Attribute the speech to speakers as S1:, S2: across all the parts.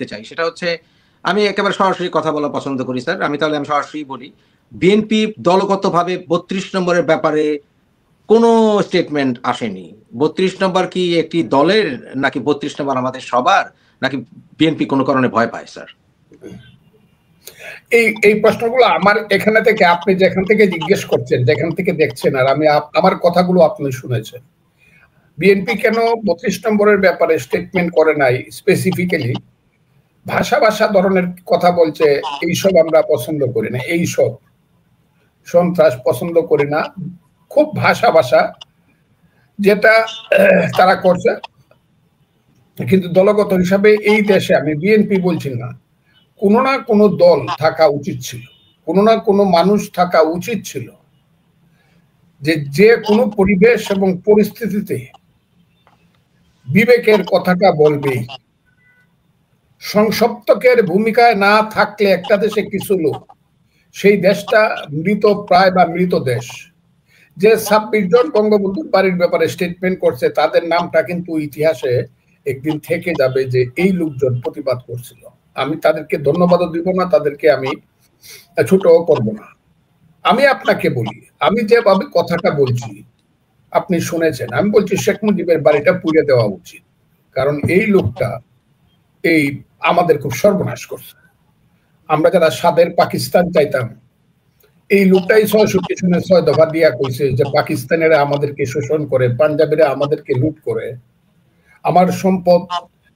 S1: চাই সেটা হচ্ছে আমি একেবারে সরাসরি কথা বলা পছন্দ করি স্যার। আমি সরাসরি বলি। বিএনপি দলগতভাবে ৩২ নম্বরের ব্যাপারে কোনো স্টেটমেন্ট আসেনি। ৩২ নম্বর কি একটি দলের নাকি ৩২ নম্বর আমাদের সবার নাকি বিএনপি কোনো কারণে ভয় পায় স্যার?
S2: এই প্রশ্নগুলো আমার এখানে থেকে আপনি যেখান থেকে জিজ্ঞেস করছেন, যেখান থেকে দেখছেন আর আমি আমার কথাগুলো আপনি শুনেছেন। বিএনপি কেন ৩২ নম্বরের ব্যাপারে স্টেটমেন্ট করে নাই স্পেসিফিক্যালি ভাষা ধরনের কথা বলছে, এইসব আমরা পছন্দ করি না, এইসব সন্ত্রাস পছন্দ করি না, খুব ভাষা যেটা তারা করছে। কিন্তু দলগত হিসাবে এই দেশে আমি বিএনপি বলছি না, কোনো না কোনো দল থাকা উচিত ছিল, কোনো না কোনো মানুষ থাকা উচিত ছিল যে কোনো পরিবেশ এবং পরিস্থিতিতে বিবেকের কথাটা বলবেই। সংসপ্তকের ভূমিকায় না থাকলে একটা দেশে কিছু লোক, সেই দেশটা মৃত প্রায় বা মৃত দেশ। যে ২৬ জন বঙ্গবন্ধুর বাড়ির ব্যাপারে স্টেটমেন্ট করছে তাদের নামটা কিন্তু ইতিহাসে একদিন থেকে যাবে যে এই লোকজন প্রতিবাদ করছিল। আমি তাদেরকে ধন্যবাদও দিব না, তাদেরকে আমি ছোটও করব না। আমি আপনাকে বলি, আমি যেভাবে কথাটা বলছি আপনি শুনেছেন, আমি বলছি শেখ মুজিবের বাড়িটা পুড়ে দেওয়া উচিত, কারণ এই লোকটা এই আমাদের খুব সর্বনাশ করছে। আমরা যারা স্বাদের পাকিস্তান চাইতাম, এই লোকটাই ৬৬ সনে ৬ দফা দিয়া কইছে যে পাকিস্তানিরা আমাদেরকে শোষণ করে, পাঞ্জাবিরা আমাদেরকে লুট করে, আমার সম্পদ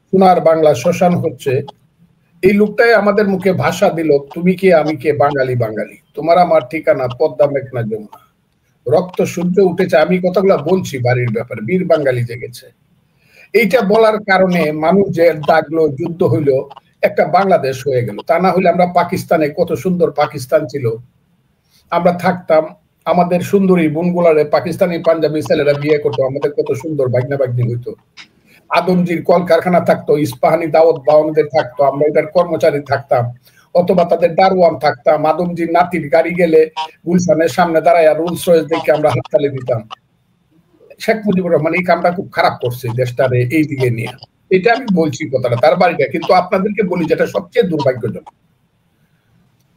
S2: সোনার বাংলা শ্মশান হচ্ছে। এই লোকটাই আমাদের মুখে ভাষা দিল, তুমি কে আমি কে, বাঙালি বাঙালি, তোমার আমার ঠিকানা পদ্মা মেঘনা যমুনা, রক্ত সূর্য উঠেছে। আমি কথাগুলো বলছি বাড়ির ব্যাপারে, বীর বাঙালি জেগেছে। এইটা বলার কারণে মানুষ যে ডাকলো, যুদ্ধ হইলো, একটা বাংলাদেশ হয়ে গেল। তা না হলে আমরা পাকিস্তানে, কত সুন্দর পাকিস্তান ছিল, আমরা থাকতাম, আমাদের সুন্দরী বোনগুলারে পাকিস্তানি পাঞ্জাবি ছেলেরা বিয়ে করতো, আমাদের কত সুন্দর ভাগ্না ভাগ্নি হইতো। আদমজির কলকারখানা থাকতো, ইস্পাহানি দাওয়াত বাউনদের থাকতো, আমরা এটার কর্মচারী থাকতাম, অথবা তাদের দারোয়ান থাকতাম। আদমজির নাতির গাড়ি গেলে গুলশানের সামনে দাঁড়ায় রুলস রয়েস দেখে আমরা হাততালি দিতাম। শেখ মুজিবুর রহমান এই কামটা খুব খারাপ করছে দেশটারে এই দিকে নিয়ে। এটা আমি বলছি কথাটা, তার বাড়িটা। কিন্তু আপনাদেরকে বলি যেটা সবচেয়ে দুর্ভাগ্যজনক,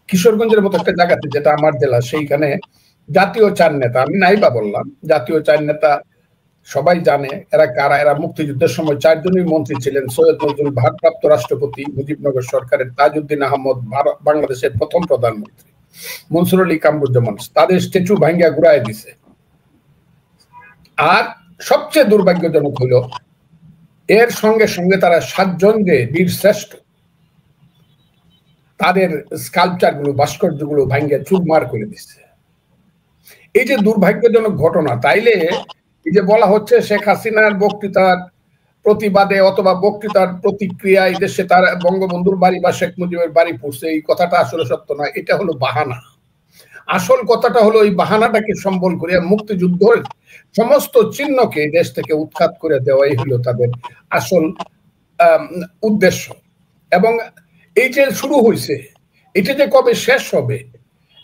S2: কিশোরগঞ্জের মতো একটা জায়গাতে, যেটা আমার জেলা, সেইখানে জাতীয় ৪ নেতা, আমি নাইবা বললাম, জাতীয় ৪ নেতা সবাই জানে এরা কারা। এরা মুক্তিযুদ্ধের সময় ৪ জনই মন্ত্রী ছিলেন। সৈয়দ নজরুল ভারপ্রাপ্ত রাষ্ট্রপতি, মুজিবনগর সরকারের তাজউদ্দিন আহমদ বাংলাদেশের প্রথম প্রধানমন্ত্রী, মনসুর আলী কামরুজ্জামান, তাদের স্ট্যাচু ভাঙ্গিয়া ঘুরায় দিছে। আর সবচেয়ে দুর্ভাগ্যজনক হলো এর সঙ্গে সঙ্গে তারা ৭ জন যে বীর শ্রেষ্ঠ, তাদের স্কাল্পচার গুলো, ভাস্কর্য গুলো ভাঙ্গিয়া চুরমার করে দিচ্ছে। এই যে দুর্ভাগ্যজনক ঘটনা, তাইলে এই যে বলা হচ্ছে শেখ হাসিনার বক্তৃতার প্রতিবাদে অথবা বক্তৃতার প্রতিক্রিয়া এই দেশে তার বঙ্গবন্ধুর বাড়ি বা শেখ মুজিবের বাড়ি পড়ছে, এই কথাটা আসলে সত্য নয়, এটা হলো বাহানা। আসল কথাটা হলো এই বাহানাটাকে সম্বল করে মুক্তিযুদ্ধের সমস্ত চিহ্নকে দেশ থেকে উৎখাত করে দেওয়াই হলো তাদের আসল উদ্দেশ্য। এবং এই যে শুরু হয়েছে, এটা যে কবে শেষ হবে,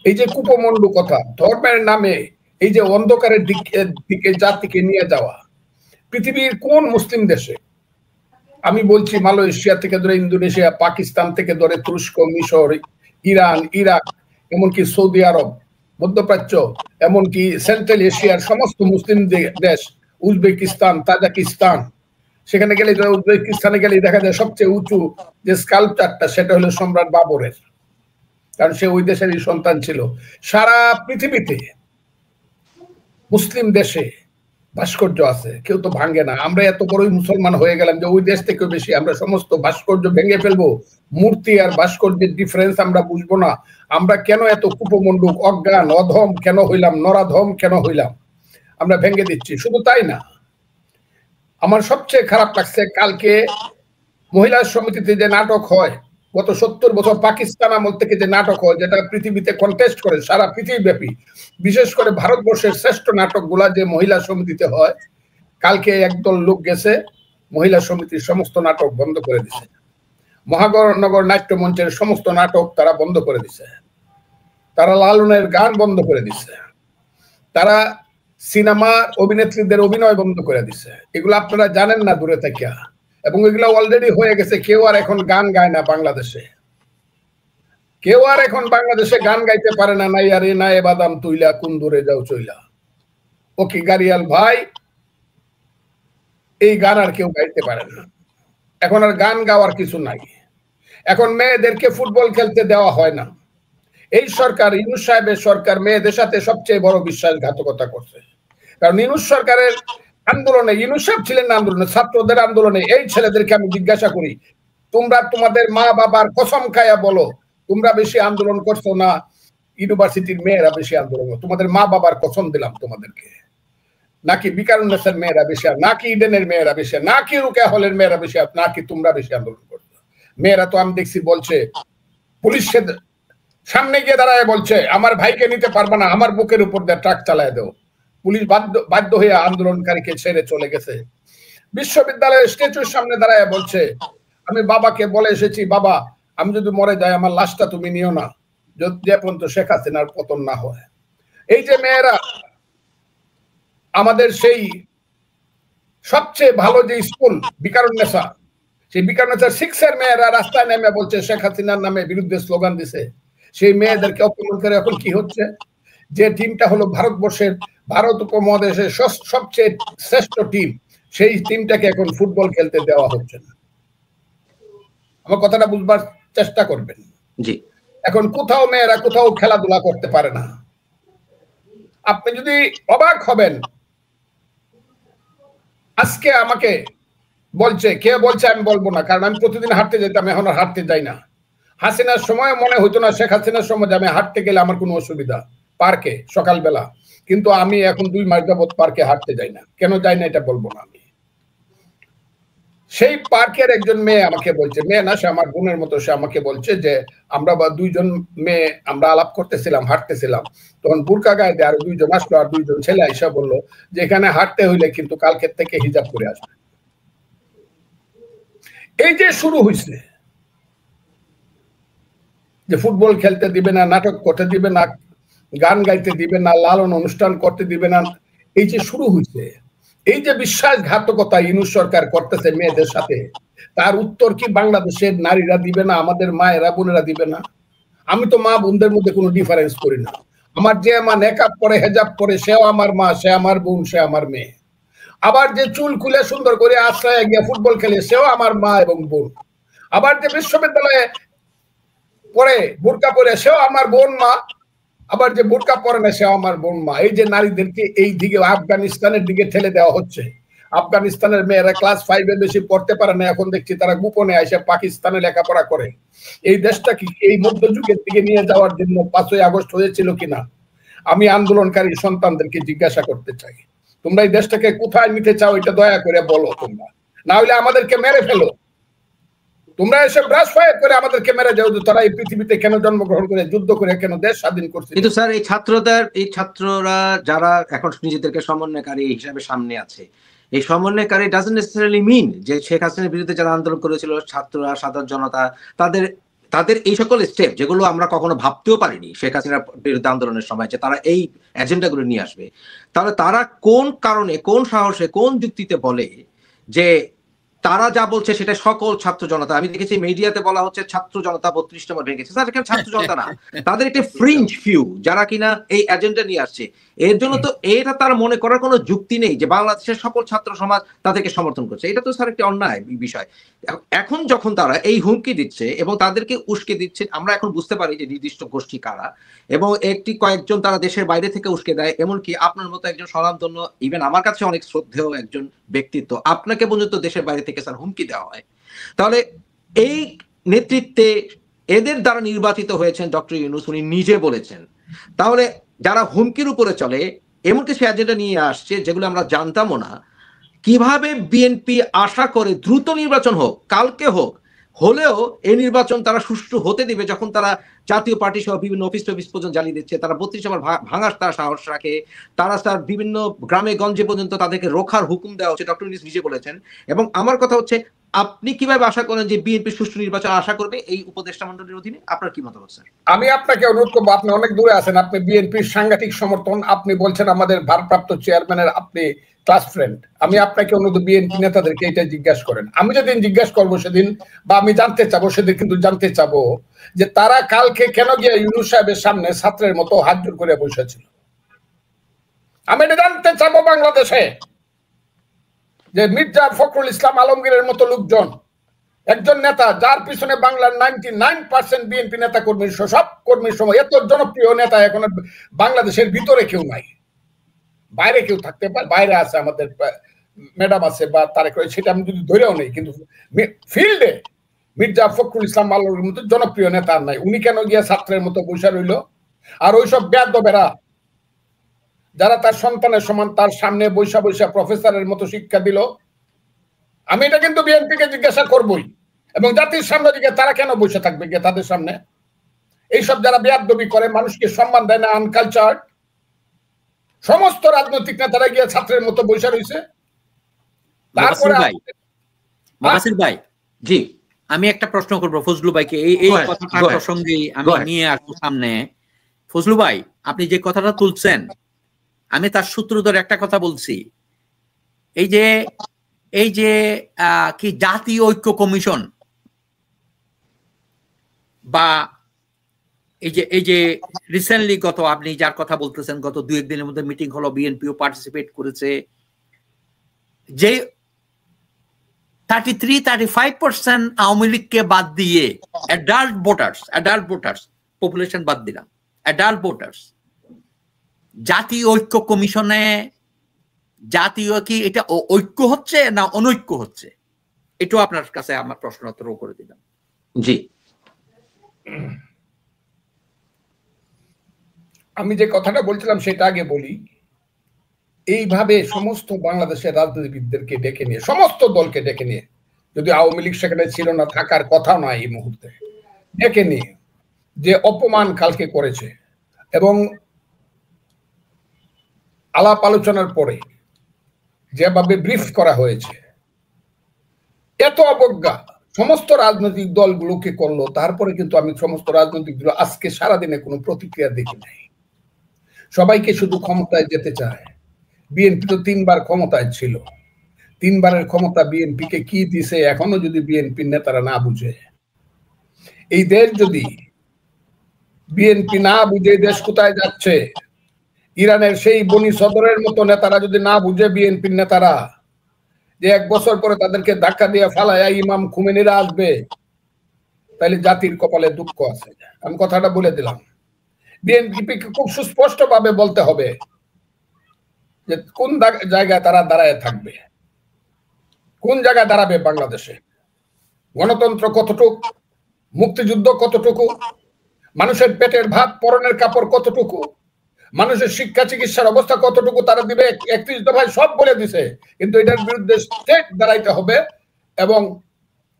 S2: এই যে কুপমন্ডু কথা, ধর্মের নামে এই যে অন্ধকারের দিকে জাতিকে নিয়ে যাওয়া, পৃথিবীর কোন মুসলিম দেশে, আমি বলছি মালয়েশিয়া থেকে ধরে ইন্দোনেশিয়া, পাকিস্তান থেকে ধরে তুরস্ক, মিশর, ইরান, ইরাক, এমনকি সৌদি আরব, মধ্যপ্রাচ্য, এমনকি সেন্ট্রাল এশিয়ার সমস্ত মুসলিম দেশ, উজবেকিস্তান, তাজিকিস্তান, সেখানে গেলে, উজবেকিস্তানে গেলে দেখা যায় সবচেয়ে উঁচু যে স্কাল্পচারটা সেটা হলো সম্রাট বাবরের, কারণ সে ওই দেশেরই সন্তান ছিল। সারা পৃথিবীতে মুসলিম দেশে ভাস্কর্য আছে, কেউ তো ভাঙে না। আমরা এত বড়ই মুসলমান হয়ে গেলাম যে ওই দেশ থেকেও বেশি আমরা সমস্ত ভাস্কর্য ভেঙে ফেলবো। মূর্তি আর ভাস্কর্যের ডিফারেন্স আমরা বুঝবো না। আমরা কেন এত কুপমণ্ডুক, অজ্ঞান, অধম কেন হইলাম, নরাধম কেন হইলাম, আমরা ভেঙে দিচ্ছি। শুধু তাই না, আমার সবচেয়ে খারাপ লাগছে কালকে মহিলা সমিতিতে যে নাটক হয়, গত ৭০ বছর পাকিস্তান আমল থেকে যে নাটক হয়, যেটা পৃথিবীতে কন্টেস্ট করে সারা পৃথিবীব্যাপী, বিশেষ করে ভারতবর্ষের শ্রেষ্ঠ নাটকগুলা যে মহিলা সমিতিতে হয়, কালকে একদল লোক গেছে মহিলা সমিতির সমস্ত নাটক বন্ধ করে দিছে। মহানগর নাট্য মঞ্চের সমস্ত নাটক তারা বন্ধ করে দিছে, তারা লালনের গান বন্ধ করে দিছে, তারা সিনেমা অভিনেত্রীদের অভিনয় বন্ধ করে দিছে। এগুলো আপনারা জানেন না দূরে থেকে, এবং এগুলো অলরেডি হয়ে গেছে। কেউ আর এখন গান গায় না বাংলাদেশে, কেউ আর এখন বাংলাদেশে গান গাইতে পারে না। নাই আরে নাই বাদাম তুইলা কোন দূরে যাও চইলা, ও কি গাড়িয়াল ভাই, এই গান আর কেউ গাইতে পারে না। এখন আর গান গাওয়ার কিছু নাই। এখন মেয়েদেরকে ফুটবল খেলতে দেওয়া হয় না। এই সরকার, ইউনূস সাহেবের সরকার মেয়েদের সাথে সবচেয়ে বড় বিশ্বাসঘাতকতা করছে। কারণ ইউনূস সরকারের আন্দোলনে, ইউনূস সাহেব ছিলেন না আন্দোলনে, ছাত্রদের আন্দোলনে এই ছেলেদেরকে আমি জিজ্ঞাসা করি, তোমরা তোমাদের মা বাবার কসম খায়া বলো তোমরা বেশি আন্দোলন করছো না ইউনিভার্সিটির মেয়েরা বেশি আন্দোলন? তোমাদের মা বাবার কসম দিলাম তোমাদেরকে, নাকি বিকারুন্নেসের মেয়েরা বেশি, নাকি ইডেনের মেয়েরা বেশি, নাকি রুকেয়া হলের মেয়েরা বেশি, নাকি তোমরা বেশি আন্দোলন করছো? মেয়েরা তো আমি দেখছি বলছে, পুলিশের সামনে গিয়ে দাঁড়ায় বলছে আমার ভাইকে নিতে পারবে না, আমার বুকের উপর দিয়ে ট্রাক চালায় দেও। পুলিশ বাধ্য হয়ে আন্দোলনকারীকে ছেড়ে চলে গেছে। বিশ্ববিদ্যালয়ের স্ট্যাচুর সামনে দাঁড়ায় বলছে আমি বাবাকে বলে এসেছি, বাবা আমি যদি মরে যাই আমার লাশটা তুমি নিও না, যে পর্যন্ত শেখ হাসিনার পতন না হয়। এই যে মেয়েরা, আমাদের সেই সবচেয়ে ভালো যে স্কুল বিকারুন্নেসা, সেই বিকারুন্নেসা 6 এর মেয়েরা রাস্তায় নেমে বলছে শেখ হাসিনার নামে বিরুদ্ধে স্লোগান দিছে। সেই মেয়েদেরকে অপমান করে এখন কি হচ্ছে? যে টিমটা হলো ভারতবর্ষের, ভারত উপমহাদেশের সবচেয়ে শ্রেষ্ঠ টিম, সেই টিমটাকে এখন ফুটবল খেলতে দেওয়া হচ্ছে না। আমার কথাটা বুঝবার চেষ্টা করবেন।
S1: জি,
S2: এখন কোথাও মেয়েরা কোথাও খেলাধুলা করতে পারে না। আপনি যদি অবাক হবেন, আজকে আমাকে বলছে, কে বলছে আমি বলবো না, কারণ আমি প্রতিদিন হাঁটতে যেতাম, এখন আর হাঁটতে যাই না। হাসিনার সময় মনে হইতো না, শেখ হাসিনার সময় আমি হাঁটতে গেলে আমার কোনো অসুবিধা, পার্কে সকালবেলা, কিন্তু আমি এখন 2 মাস যাবত পার্কে হাঁটতে যাই না। কেন যাই না এটা বলবো না আমি। সেই পার্কের একজন মেয়ে আমাকে বলছে, মেয়ে না, সে আমার বোনের মতো, সে আমাকে বলছে যে আমরা 2জন মেয়ে আমরা আলাপ করতেছিলাম, হাঁটতেছিলাম, তখন বুরকা গায়ে দিয়ে আরো 2জন আসলো, আর 2জন ছেলে এসে বললো যে এখানে হাঁটতে হইলে কিন্তু কালকে থেকে হিজাব করে আসবে। এই যে শুরু হয়েছে যে ফুটবল খেলতে দিবে না, নাটক করতে দিবে না, গান গাইতে দিবে না, লালন অনুষ্ঠান করতে দিবে না, এই যে শুরু হয়েছে, এই যে বিশ্বাসঘাতকতা ইউনূস সরকার করতেছে মেয়েদের সাথে, তার উত্তর কি বাংলাদেশের নারীরা দিবে না, আমাদের মায়েরা বোনেরা দিবে না? আমি তো মা বোনদের মধ্যে কোনো ডিফারেন্স করি না। আমার যে মা নেকাব পরে, হেজাব পরে, সেও আমার মা, সে আমার বোন, সে আমার মেয়ে। আবার যে চুল খুলে সুন্দর করে আশ্রয়ে গিয়ে ফুটবল খেলে, সেও আমার মা এবং বোন। আবার যে বিশ্ববিদ্যালয়ে পরে বোরকা পরে, সেও আমার বোন মা। আবার যে বোরকা পরে না, সেও আমার বোন মা। এই যে নারীদেরকে এই দিকে আফগানিস্তানের দিকে ঠেলে দেওয়া হচ্ছে। আফগানিস্তানের মেয়েরা ক্লাস 5 এ বেশি পড়তে পারে না, এখন দেখছি তারা গোপনে এসে পাকিস্তানে লেখাপড়া করে। এই দেশটা কি এই মধ্যযুগের দিকে নিয়ে যাওয়ার জন্য 5ই আগস্ট হয়েছিল কিনা? আমি আন্দোলনকারী সন্তানদেরকে জিজ্ঞাসা করতে চাই, তোমরা এই দেশটাকে কোথায় নিতে চাও এটা দয়া করে বলো তোমরা, না হলে আমাদেরকে মেরে ফেলো। তোমরা এসে ব্রাশ ফায়ার করে আমাদেরকে মেরে যাও, তারা এই পৃথিবীতে কেন জন্মগ্রহণ করে, যুদ্ধ করে কেন দেশ স্বাধীন করছে।
S1: কিন্তু স্যার এই ছাত্ররা যারা এখন নিজেদেরকে সমন্বয়কারী হিসাবে সামনে আছে, এই সমন্বয়কারী ডাজন্ট নেসেসারিলি মিন যে শেখ হাসিনার বিরুদ্ধে যারা আন্দোলন করেছিল, ছাত্ররা, সাধারণ জনতা, তাদের এই সকল স্টেপ যেগুলো আমরা কখনো ভাবতেও পারিনি শেখ হাসিনার বিরুদ্ধে আন্দোলনের সময়, যে তারা এই এজেন্ডাগুলো নিয়ে আসবে, তাহলে তারা কোন কারণে, কোন সাহসে, কোন যুক্তিতে বলে যে তারা যা বলছে সেটা সকল ছাত্র জনতা? আমি দেখেছি মিডিয়াতে বলা হচ্ছে ছাত্র জনতা 32 নম্বর ভেঙেছে। স্যার এখানে ছাত্র জনতা না, তাদের একটা ফ্রিঞ্জ ফিউ যারা কিনা এই এজেন্ডা নিয়ে আসছে। এর জন্য তো এটা তার মনে করার কোনো যুক্তি নেই যে বাংলাদেশের সকল ছাত্র সমাজ তাদেরকে সমর্থন করছে। এটা তো স্যার একটি অন্যায় বিষয়। এখন যখন তারা এই হুমকি দিচ্ছে এবং তাদেরকে উস্কে দিচ্ছে, আমরা এখন বুঝতে পারি যে নির্দিষ্ট গোষ্ঠী কারা, এবং কয়েকজন তারা দেশের বাইরে থেকে উস্কে দেয়। এমনকি আপনার মতো একজন স্বনামধন্য, ইভেন আমার কাছে অনেক শ্রদ্ধেয় একজন ব্যক্তিত্ব, আপনাকে পর্যন্ত দেশের বাইরে থেকে স্যার হুমকি দেওয়া হয়। তাহলে এই নেতৃত্বে এদের দ্বারা নির্বাচিত হয়েছেন ডক্টর ইউনূস, উনি নিজে বলেছেন। তাহলে যারা হুমকির উপরে চলে, এমনকি সে এজেন্ডা নিয়ে আসছে যেগুলো আমরা জানতামও না, কিভাবে বিএনপি আশা করে দ্রুত নির্বাচন হোক, কালকে হোক, হলেও এই নির্বাচন তারা সুষ্ঠু হতে দিবে যখন তারা জাতীয় পার্টি সহ বিভিন্ন অফিস পর্যন্ত জ্বালিয়ে দিচ্ছে, তারা 32 নম্বর ভাঙার তারা সাহস রাখে, তারা তার বিভিন্ন গ্রামে গঞ্জে পর্যন্ত তাদেরকে রোখার হুকুম দেওয়া হচ্ছে, ডক্টর ইউনূস নিজে বলেছেন। এবং আমার কথা হচ্ছে আপনি কিভাবে আশা করেন যে বিএনপি সুষ্ঠু নির্বাচন আশা করবে এই উপদেষ্টা মণ্ডলীর অধীনে? আপনার কি মতামত স্যার?
S2: আমি আপনাকে অনুরোধ করবো, আপনি অনেক দূরে আছেন, আপনি বিএনপির সাংঘাতিক সমর্থন, আপনি বলছেন আমাদের ভারপ্রাপ্ত চেয়ারম্যানের আপনি ক্লাস ফ্রেন্ড, আমি আপনাকে অনুরোধ বিএনপি নেতাদেরকে এটা জিজ্ঞাসা করেন। আমি যেদিন জিজ্ঞাসা করবো সেদিন, বা আমি জানতে চাবো সেদিন, কিন্তু জানতে চাবো যে তারা কালকে কেন গিয়ে ইউনূস সাহেবের সামনে ছাত্রের মতো হাত জোর করে বসেছিল। আমি এটা জানতে চাবো বাংলাদেশে, যে মির্জা ফখরুল ইসলাম আলমগীরের মতো লোকজন, একজন নেতা যার পিছনে বাংলার 99% বিএনপি নেতা কর্মীর, সব কর্মীর সময়, এত জনপ্রিয় নেতা এখন বাংলাদেশের ভিতরে কেউ নাই, বাইরে কেউ থাকতে পারে, বাইরে আছে আমাদের ম্যাডাম আছে বা তারেক, সেটা আমি যদি ধরেও নেই, কিন্তু ফিল্ডে মির্জা ফখরুল ইসলাম আলমগীরের মতো জনপ্রিয় নেতা নাই। উনি কেন গিয়ে ছাত্রের মতো বসে রইল? আর ওইসব বেয়াদবেরা যারা তার সন্তানের সমান তার সামনে বৈশা বৈশা প্রফেসরের মতো শিক্ষা দিল, আমি এটা কিন্তু বিএনপিকে জিজ্ঞাসা করবই, এবং জাতির সামনে দিকে তারা কেন বসে থাকবে গিয়ে তাদের সামনে? এইসব যারা বেয়াদবি করে, মানুষকে সম্মান দেয় না, আনকালচার, সমস্ত রাজনৈতিক নেতারা গিয়ে ছাত্রের মতো বসে রয়েছে। তারপরে
S3: মুবাসির ভাই,
S1: জি
S3: আমি একটা প্রশ্ন করবো ফজলু ভাইকে, এই কথাটার প্রসঙ্গে আমি নিয়ে আসবো সামনে। ফজলু ভাই, আপনি যে কথাটা তুলছেন, আমি তার সূত্র ধরে একটা কথা বলছি। এই যে কি জাতীয় ঐক্য কমিশন, বা এই যে রিসেন্টলি গত, আপনি যার কথা বলতেছেন, গত 2-1 দিনের মধ্যে মিটিং হলো, বিএনপিও পার্টিসিপেট করেছে, যে 33-35% আওয়ামী লীগকে বাদ দিয়ে অ্যাডাল্ট ভোটার্স পপুলেশন বাদ দিলাম, অ্যাডাল্ট ভোটার্স জাতীয় ঐক্য কমিশনে, জাতীয় কি এটা ঐক্য হচ্ছে না অনৈক্য হচ্ছে? এটাও আপনার কাছে আমার প্রশ্ন উত্তর করে দিলাম।
S2: জি, আমি যে কথাটা বলছিলাম সেটা আগে বলি। এইভাবে সমস্ত বাংলাদেশের রাজনীতিবিদদেরকে ডেকে নিয়ে, সমস্ত দলকে ডেকে নিয়ে, যদি আওয়ামী লীগ সেখানে ছিল না, থাকার কথা নয় এই মুহূর্তে, ডেকে নিয়ে যে অপমান কালকে করেছে, এবং আলাপ আলোচনার পরে যেভাবে ব্রিফ করা হয়েছে, এত অবজ্ঞা সমস্ত রাজনৈতিক দলগুলোকে করলো, তারপরে কিন্তু আমি সমস্ত রাজনৈতিক দল আজকে সারাদিনে কোনো প্রতিক্রিয়া দেখি নাই। সবাইকে শুধু ক্ষমতায় যেতে চায়। বিএনপি তো 3 বার ক্ষমতায় ছিল, 3 বারের ক্ষমতা বিএনপিকে কি দিছে এখনো যদি বিএনপির নেতারা না বুঝে, এই দেশ যদি বিএনপি না বুঝে দেশ কোথায় যাচ্ছে, ইরানের সেই বনি সদরের মতো নেতারা যদি না বুঝে, বিএনপির নেতারা, যে 1 বছর পরে তাদেরকে ধাক্কা দিয়ে ফালায় ইমাম খুমেনিরা আসবে, তাহলে জাতির কপালে দুঃখ আছে। আমি কথাটা বলে দিলাম। বিএনপিকে খুব সুস্পষ্ট ভাবে বলতে হবে যে কোন জায়গায় তারা দাঁড়ায় থাকবে, কোন জায়গায় দাঁড়াবে বাংলাদেশে, গণতন্ত্র কতটুকু, মুক্তিযুদ্ধ কতটুকু, মানুষের পেটের ভাত পরনের কাপড় কতটুকু, মানুষের শিক্ষা চিকিৎসার অবস্থা কতটুকু তারা দিবে, 31 দফায় সব বলে দিছে। কিন্তু এটার বিরুদ্ধে স্টেট দাঁড়াইতে হবে। এবং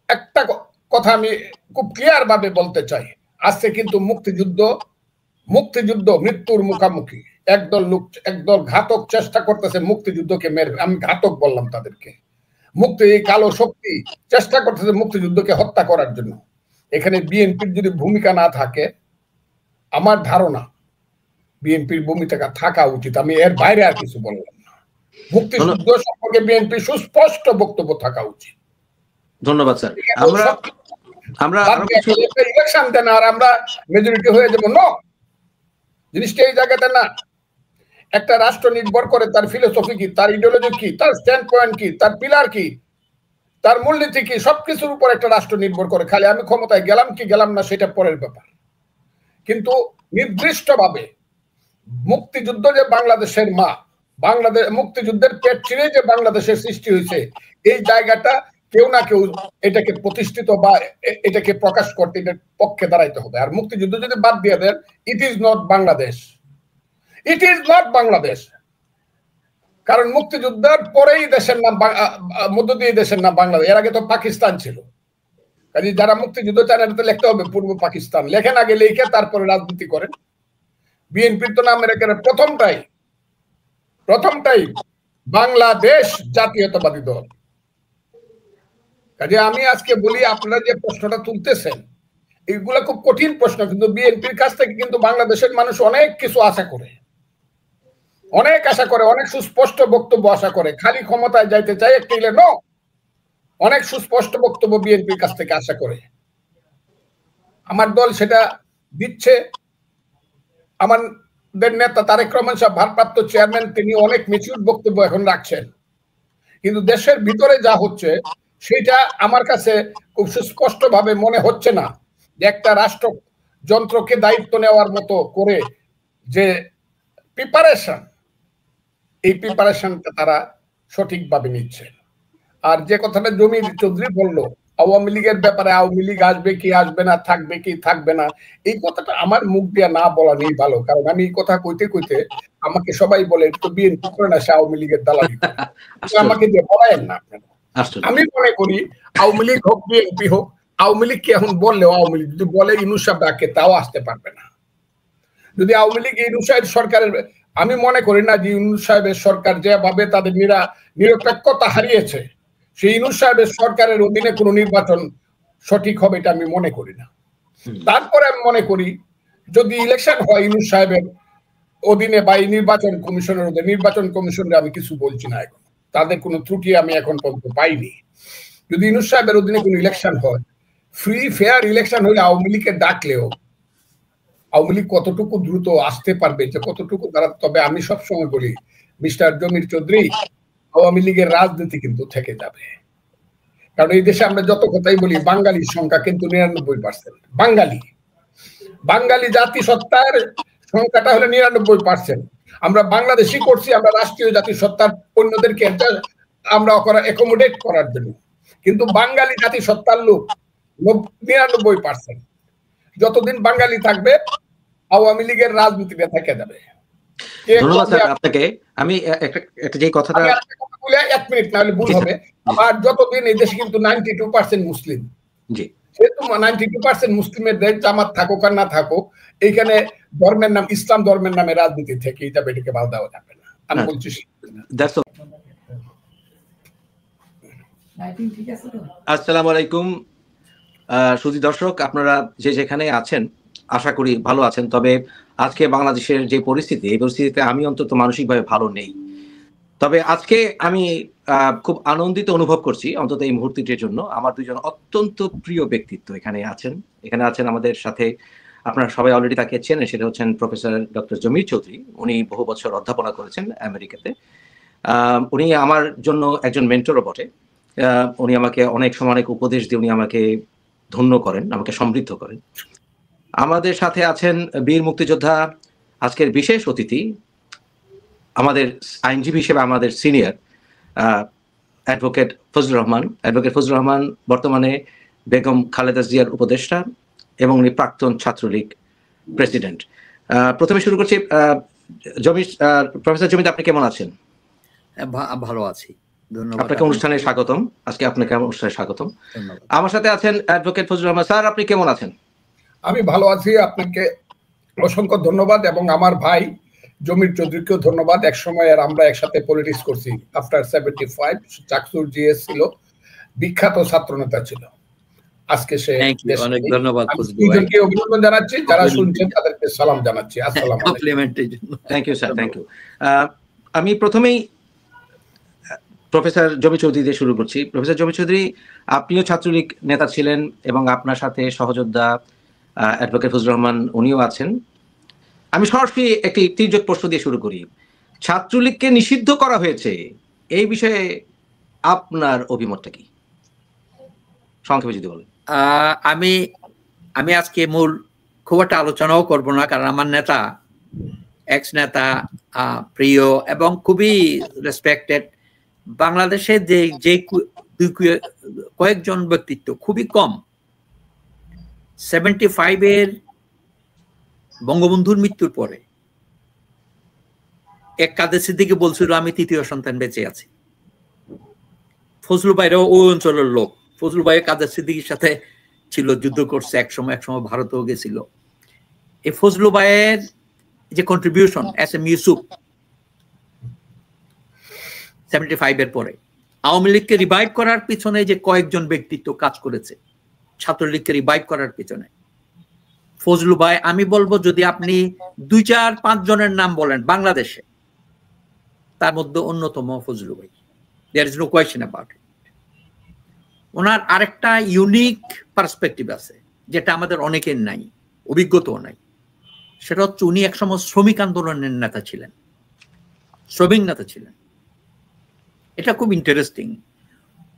S2: একটা কথা আমি খুব ক্লিয়ার ভাবে বলতে চাই, আজকে কিন্তু মুক্তিযুদ্ধ মৃত্যুর মুখামুখি। একদল ঘাতক চেষ্টা করতেছে মুক্তিযুদ্ধকে মেরে, আমি ঘাতক বললাম তাদেরকে, এই কালো শক্তি চেষ্টা করতেছে মুক্তিযুদ্ধকে হত্যা করার জন্য। এখানে বিএনপির যদি ভূমিকা না থাকে, আমার ধারণা বিএনপির ভূমিকা থাকা উচিত। আমি এর বাইরে আর কিছু বললাম না। মুক্তিযুদ্ধ সম্পর্কে বিএনপি সুস্পষ্ট বক্তব্য থাকা উচিত।
S1: ধন্যবাদ স্যার। আমরা
S2: ইলেকশন দেন আর আমরা মেজরিটি হয়ে যাবো, না, জিনিসটা এই জায়গাতে না। একটা রাষ্ট্র নির্ভর করে তার ফিলোসফি কি, তার ইডিওলজি কি, তার স্ট্যান্ড পয়েন্ট কি, তার পিলার কি, তার মূলনীতি কি, সবকিছুর উপর একটা রাষ্ট্র নির্ভর করে। খালি আমি ক্ষমতায় গেলাম কি গেলাম না সেটা পরের ব্যাপার। কিন্তু নির্দিষ্টভাবে মুক্তিযুদ্ধ যে বাংলাদেশের মা, মুক্তিযুদ্ধের পেট চিরে যে বাংলাদেশের সৃষ্টি হয়েছে, এই জায়গাটা কেউ না কেউ এটাকে প্রতিষ্ঠিত বা এটাকে প্রকাশ করতে, এটার পক্ষে দাঁড়াইতে হবে। আর মুক্তিযুদ্ধ যদি বাদ দিয়ে দেন, it is not Bangladesh, it is not Bangladesh. কারণ মুক্তিযুদ্ধের পরেই দেশের নাম, মধ্য দিয়ে দেশের নাম বাংলাদেশ। এর আগে তো পাকিস্তান ছিল। কাজে যারা মুক্তিযুদ্ধ চান, এটা লিখতে হবে পূর্ব পাকিস্তান। লেখেন আগে, লিখে তারপরে রাজনীতি করেন। বিএনপির তো নাম রেখে প্রথমটাই বাংলাদেশ জাতীয়তাবাদী দল। কাজে আমি আজকে বলি, আপনারা যে প্রশ্নটা তুলতেছেন এইগুলো খুব কঠিন প্রশ্ন, কিন্তু বিএনপির কাছ থেকে কিন্তু বাংলাদেশের মানুষ অনেক কিছু আশা করে, অনেক আশা করে, অনেক সুস্পষ্ট বক্তব্য আশা করে। খালি ক্ষমতায় যাইতে চাই একটা নো, অনেক সুস্পষ্ট বক্তব্য বিএনপির কাছ থেকে আশা করে। আমার দল সেটা দিচ্ছে। আমাদের নেতা তারেক রহমান সাহেব, ভারপ্রাপ্ত চেয়ারম্যান, তিনি অনেক ম্যাচিউর বক্তব্য এখন রাখছেন, কিন্তু দেশের ভিতরে যা হচ্ছে সেটা আমার কাছে খুব সুস্পষ্ট ভাবে মনে হচ্ছে না যে একটা রাষ্ট্র যন্ত্রকে দায়িত্ব নেওয়ার মতো করে যে প্রিপারেশন, এই প্রিপারেশনটা তারা সঠিকভাবে নিচ্ছে। আর যে কথাটা জমির চৌধুরী বললো আওয়ামী লীগের ব্যাপারে, আওয়ামী লীগ আসবে কি আসবে না, থাকবে কি থাকবে না, এই কথাটা আমার মুখ দিয়ে না বলা নেই ভালো। কারণ আমি এই কথা কইতে কইতে আমাকে সবাই বলে তো বিএনপি করে না, সে আওয়ামী লীগের দালালি করে। আমাকে দিয়ে বলায়েন না আপনারা। আমি মনে করি আওয়ামী লীগ হোক বিএনপি হোক, আওয়ামী লীগকে এখন বললেও, আওয়ামী লীগ যদি বলে ইউনূস সাহেব ডাকে, তাও আসতে পারবে না। যদি আওয়ামী লীগ ইউনূস সাহেব সরকারের, আমি মনে করি না যে ইউনূস সাহেবের সরকার যেভাবে তাদের নিরপেক্ষতা হারিয়েছে, সেই ইউনূস সাহেবের সরকারের অধীনে কোনো নির্বাচন সঠিক হবে, এটা আমি মনে করি না। তারপরে আমি মনে করি যদি ইলেকশন হয় ইউনূস সাহেবের অধীনে বা নির্বাচন কমিশনের অধীনে, নির্বাচন কমিশনের আমি কিছু বলছি না, এখন তাদের কোনো ত্রুটি আমি এখন পর্যন্ত পাইনি। যদি ইউনূস সাহেবের অধীনে কোনো ইলেকশন হয়, ফ্রি ফেয়ার ইলেকশন হলে আওয়ামী লীগকে ডাকলেও আওয়ামী লীগ কতটুকু দ্রুত আসতে পারবে, যে কতটুকু তারা। তবে আমি সবসময় বলি মিস্টার জমির চৌধুরী, আওয়ামী লীগের রাজনীতি কিন্তু থেকে যাবে। কারণ এই দেশে আমরা যত কথাই বলি, বাঙালির সংখ্যা কিন্তু 99%। বাঙালি জাতিসত্তার সংখ্যাটা হলো 99%। আমরা বাংলাদেশি করছি, আমরা রাষ্ট্রীয় জাতিসত্তার অন্যদেরকে আমরা অ্যাকোমোডেট করার জন্য, কিন্তু বাঙালি জাতিসত্তার লোক 99%। যতদিন বাঙালি থাকবে আওয়ামী লীগের রাজনীতিটা থেকে যাবে।
S1: ধন্যবাদ স্যার আপনাকে। আমি একটা যে কথাটা
S2: 1 মিনিট না হলে ভুল হবে। আর যতদিন এই দেশে কিন্তু 92% মুসলিম,
S1: জি,
S2: যেহেতু 92% মুসলিমের দেশ, জামাত থাকুক আর না থাকুক, এইখানে ধর্মের নাম, ইসলাম ধর্মের নামে রাজনীতি থেকে এটা বেটিকে বাদ দেওয়া যাবে না। আমি বলছি
S1: আসসালামু আলাইকুম সুধী দর্শক, আপনারা যে যেখানে আছেন আশা করি ভালো আছেন। তবে আজকে বাংলাদেশের যে পরিস্থিতি, এই পরিস্থিতিতে আমি অন্তত মানসিকভাবে ভালো নেই। তবে আজকে আমি খুব আনন্দিত অনুভব করছি অন্তত এই মুহূর্তটির জন্য। আমার দুজন অত্যন্ত প্রিয় ব্যক্তিত্ব এখানে আছেন আমাদের সাথে। আপনারা সবাই অলরেডি তাকে চেনেন, সেটা হচ্ছেন প্রফেসর ডক্টর জমির চৌধুরী। উনি বহু বছর অধ্যাপনা করেছেন আমেরিকাতে। উনি আমার জন্য একজন মেন্টরও বটে। উনি আমাকে অনেক সময় অনেক উপদেশ দিয়ে উনি আমাকে ধন্য করেন, আমাকে সমৃদ্ধ করেন। আমাদের সাথে আছেন বীর মুক্তিযোদ্ধা, আজকের বিশেষ অতিথি, আমাদের আইনজীবী হিসেবে আমাদের senior advocate Fazlur Rahman. Advocate Fazlur Rahman বর্তমানে বেগম খালেদা জিয়ার উপদেষ্টা এবং উনি প্রাক্তন ছাত্রলীগ প্রেসিডেন্ট। প্রথমে শুরু করছি, প্রফেসর জমিত, আপনি কেমন আছেন?
S3: ভালো আছি, ধন্যবাদ।
S1: আপনাকে অনুষ্ঠানে স্বাগতম। আজকে আপনাকে অনুষ্ঠানে স্বাগতম। আমার সাথে আছেন অ্যাডভোকেট ফজলুর রহমান। স্যার, আপনি কেমন আছেন?
S2: আমি ভালো আছি, আপনাকে অসংখ্য ধন্যবাদ, এবং আমার ভাই জমির চৌধুরীকেও ধন্যবাদ। এক সময় আর আমরা একসাথে পলিটিক্স করছি। আফটার 75 চাকসুর জিএস ছিল, বিখ্যাত ছাত্র নেতা ছিল। আজকে সে
S3: অনেক ধন্যবাদ।
S2: দুইজনকে অভিনন্দন জানাচ্ছি, যারা শুনছেন তাদেরকে সালাম জানাচ্ছি। আসসালামু আলাইকুম।
S1: Thank you sir, thank you. আমি প্রথমেই প্রফেসর জমি চৌধুরী দিয়ে শুরু করছি। প্রফেসর জমি চৌধুরী, আপনিও ছাত্রলীগ নেতা ছিলেন এবং আপনার সাথে সহযোদ্ধা অ্যাডভোকেট ফজলুর রহমান উনিও আছেন। আমি সরাসরি একটি তির্যক প্রশ্ন দিয়ে শুরু করি। ছাত্রলীগকে নিষিদ্ধ করা হয়েছে, এই বিষয়ে আপনার অভিমতটা কি, সংক্ষেপে যদি বলেন?
S3: আমি আজকে মূল খুব একটা আলোচনাও করব না, কারণ আমার নেতা, এক্স নেতা, প্রিয় এবং খুবই রেসপেক্টেড, বাংলাদেশে যে কয়েকজন ব্যক্তিত্ব খুবই কম। 75-এর বঙ্গবন্ধুর মৃত্যুর পরে এক কাদের সিদ্দিকী বলছিল আমি তৃতীয় সন্তান বেঁচে আছি। ফজলু ভাইরাও ওই অঞ্চলের লোক। ফজলু ভাই কাদের সিদ্দিকীর সাথে ছিল, যুদ্ধ করছে একসময় ভারতেও গেছিল। এই ফজলু ভাইয়ের যে কন্ট্রিবিউশন এস এম ইউসুফ 75-এর পরে, আওয়ামী লীগকে রিভাইভ করার পিছনে যে কয়েকজন ব্যক্তিত্ব কাজ করেছে ছাত্রলীগকে রিভাইভ করার পিছনে, ফজলু ভাই, আমি বলবো যদি আপনি 2-4-5 জনের নাম বলেন বাংলাদেশে, তার মধ্যে অন্যতম ফজলু ভাই, there is no question about it. ওনার আরেকটা ইউনিক পার্সপেক্টিভ আছে যেটা আমাদের অনেকের নাই, অভিজ্ঞতাও নাই। সেটা হচ্ছে উনি একসময় শ্রমিক আন্দোলনের নেতা ছিলেন, শ্রমিক নেতা ছিলেন। এটা খুব ইন্টারেস্টিং।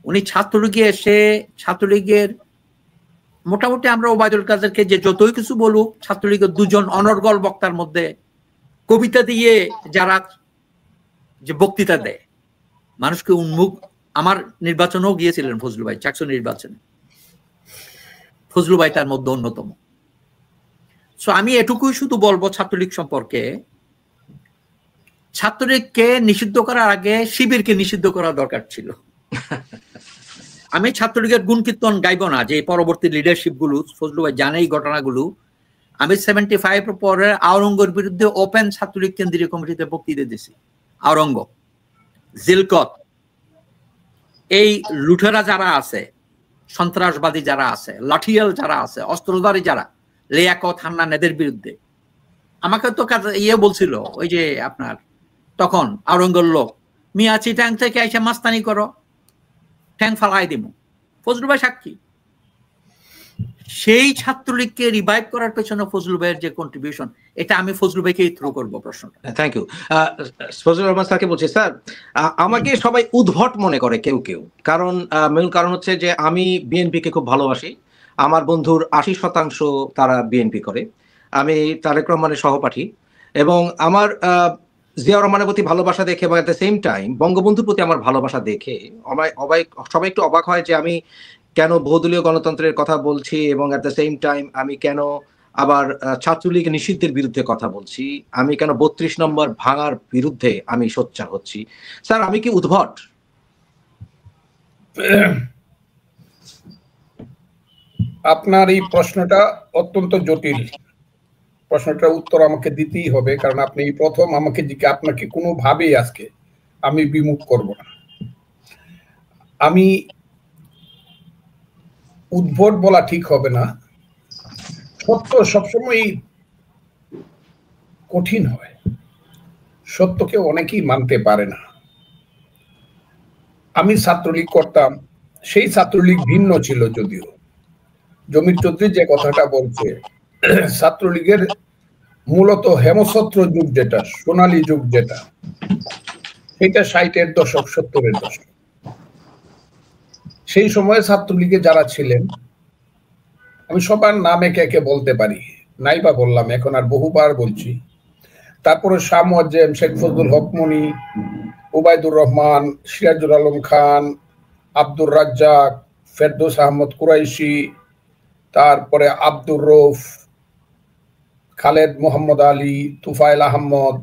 S3: উনি ছাত্রলীগে এসে ছাত্রলীগের মোটামুটি আমরা ওবায়দুল কাদেরকে যে যতই কিছু বলুক, ছাত্রলীগের 2 জন অনর্গল বক্তার মধ্যে কবিতা দিয়ে যারা যে বক্তৃতা দেয় মানুষকে উন্মুখ, আমার নির্বাচনেও গিয়েছিলেন ফজলু ভাই, চাকসু নির্বাচনে, ফজলু ভাই তার মধ্যে অন্যতম। সো আমি এটুকুই শুধু বলবো ছাত্রলীগ সম্পর্কে, ছাত্রলীগকে নিষিদ্ধ করার আগে শিবিরকে নিষিদ্ধ করা দরকার ছিল। আমি ছাত্রলীগের গুণ কীর্তন গাইব না, যে পরবর্তী লিডারশিপ গুলো, ফজলু ভাই জানে এই ঘটনাগুলো। আমি 75 পরে আওরঙ্গের বিরুদ্ধে ওপেন ছাত্রলীগ কেন্দ্রীয় কমিটিতে বক্তৃতা দিয়েছি। আওরঙ্গ, জিলকত, এই লুঠেরা যারা আছে, সন্ত্রাসবাদী যারা আছে, লাঠিয়াল যারা আছে, অস্ত্রধারী যারা, লিয়াকত, হান্নান, এদের বিরুদ্ধে আমাকে তো ইয়ে বলছিল, ওই যে আপনার তখন আওরঙ্গের লোক, মিয়া চিটাং থেকে এসে মাস্তানি করো, ঠ্যাং ফালাই দিব। ফজলু ভাই সাক্ষী। সেই ছাত্রলীগকে রিভাইভ করার পেছনে ফজলু ভাইয়ের যে কন্ট্রিবিউশন, এটা আমি ফজলু ভাইকেই থ্রো করবো প্রশ্নটা।
S1: Thank you. ফজলুর রহমান স্যারকে বলছি, স্যার আমাকে সবাই উদ্ভট মনে করে কেউ কেউ, কারণ মূল কারণ হচ্ছে যে আমি বিএনপিকে খুব ভালোবাসি। আমার বন্ধুর 80% তারা বিএনপি করে, আমি তারেক রহমানের সহপাঠী, এবং আমার জিয়াউর রহমানের প্রতি ভালোবাসা দেখে বা এট দ্য সেম টাইম বঙ্গবন্ধুর প্রতি আমার ভালোবাসা দেখে সবাই একটু অবাক হয় যে আমি কেন বহুদলীয় গণতন্ত্রের কথা বলছি, এবং এট দ্য সেম টাইম আমি কেন আবার ছাত্রলীগ নিষিদ্ধের বিরুদ্ধে কথা বলছি, আমি কেন 32 নম্বর ভাঙার বিরুদ্ধে আমি সোচ্চার হচ্ছি। স্যার আমি কি উদ্ভট?
S2: আপনার এই প্রশ্নটা অত্যন্ত জটিল। প্রশ্নটার উত্তর আমাকে দিতেই হবে, কারণ আপনি এই প্রথম আমাকে আপনাকে কোনোভাবেই আজকে আমি বিমুখ করব না। আমি উদ্ভট বলা ঠিক হবে না, সত্য সবসময় কঠিন হয়, সত্যকে অনেকেই মানতে পারে না। আমি ছাত্রলীগ করতাম, সেই ছাত্রলীগ ভিন্ন ছিল যদিও। জমির চৌধুরী যে কথাটা বলছে, ছাত্রলীগের মূলত হেমছত্র যুগ যেটা, সোনালী যুগ যেটা, সেটা 60-এর দশক 70-এর দশক। সেই সময়ে ছাত্রলীগে যারা ছিলেন, আমি সবার নাম একে একে বলতে পারি, নাইবা বললাম, এখন আর বহুবার বলছি। তারপরে শাহ মুয়াজ্জেম, শেখ ফজলুল হক মনি, ওবায়দুর রহমান, সিরাজুল আলম খান, আব্দুর রাজ্জাক, ফেরদৌস আহমদ কুরাইশি, তারপরে আব্দুর রৌফ, খালেদ মোহাম্মদ আলী, তুফাইল আহমদ,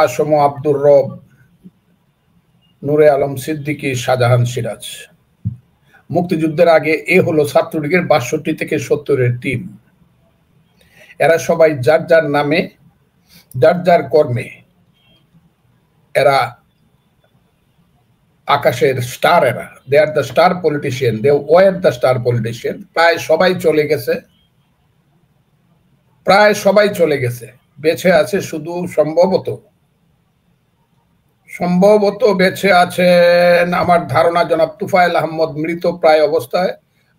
S2: আসম আব্দুর রব, নূরে আলম সিদ্দিকী, শাহজাহান সিরাজ। মুক্তিযুদ্ধের আগে এ হলো ছাত্রলীগের 62 থেকে 70-এর টিম। এরা সবাই যার যার নামে, যার যার কর্মে এরা আকাশের স্টার। এরা they are the star politician, they were the star politician. প্রায় সবাই চলে গেছে, প্রায় সবাই চলে গেছে, বেঁচে আছে শুধু সম্ভবত বেঁচে আছেন আমার ধারণা জনাব তুফাইল আহমদ, মৃত প্রায় অবস্থায়।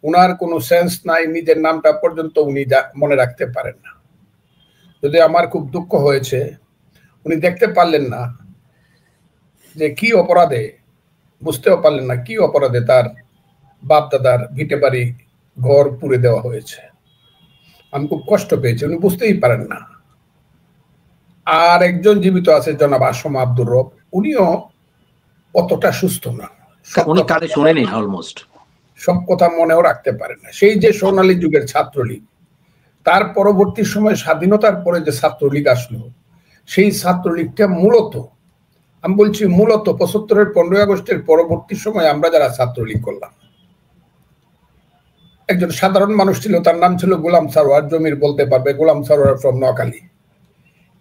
S2: উনার কোনো সেন্স নাই, নিজের নামটা পর্যন্ত উনি মনে রাখতে পারেন না। যদি আমার খুব দুঃখ হয়েছে, উনি দেখতে পারলেন না যে কি অপরাধে, বুঝতেও পারলেন না কি অপরাধে তার বাপ দাদার ভিটে বাড়ি ঘর পুড়ে দেওয়া হয়েছে। আমি খুব কষ্ট পেয়েছি, উনি বুঝতেই পারেন না। আর একজন জীবিত আছে জনাব আসম আব্দুর রব, উনিও অতটা সুস্থ না, সব কথা মনেও রাখতে পারেন না। সেই যে সোনালী যুগের ছাত্রলীগ, তার পরবর্তী সময় স্বাধীনতার পরে যে ছাত্রলীগ আসলো, সেই ছাত্রলীগটা মূলত, আমি বলছি মূলত 75-এর 15ই আগস্টের পরবর্তী সময় আমরা যারা ছাত্রলীগ করলাম, একজন সাধারণ মানুষ ছিল, তার নাম ছিল গোলাম সারোয়ার। জমির বলতে পারবে, গোলাম সারোয়ার ফ্রম নোয়াখালী।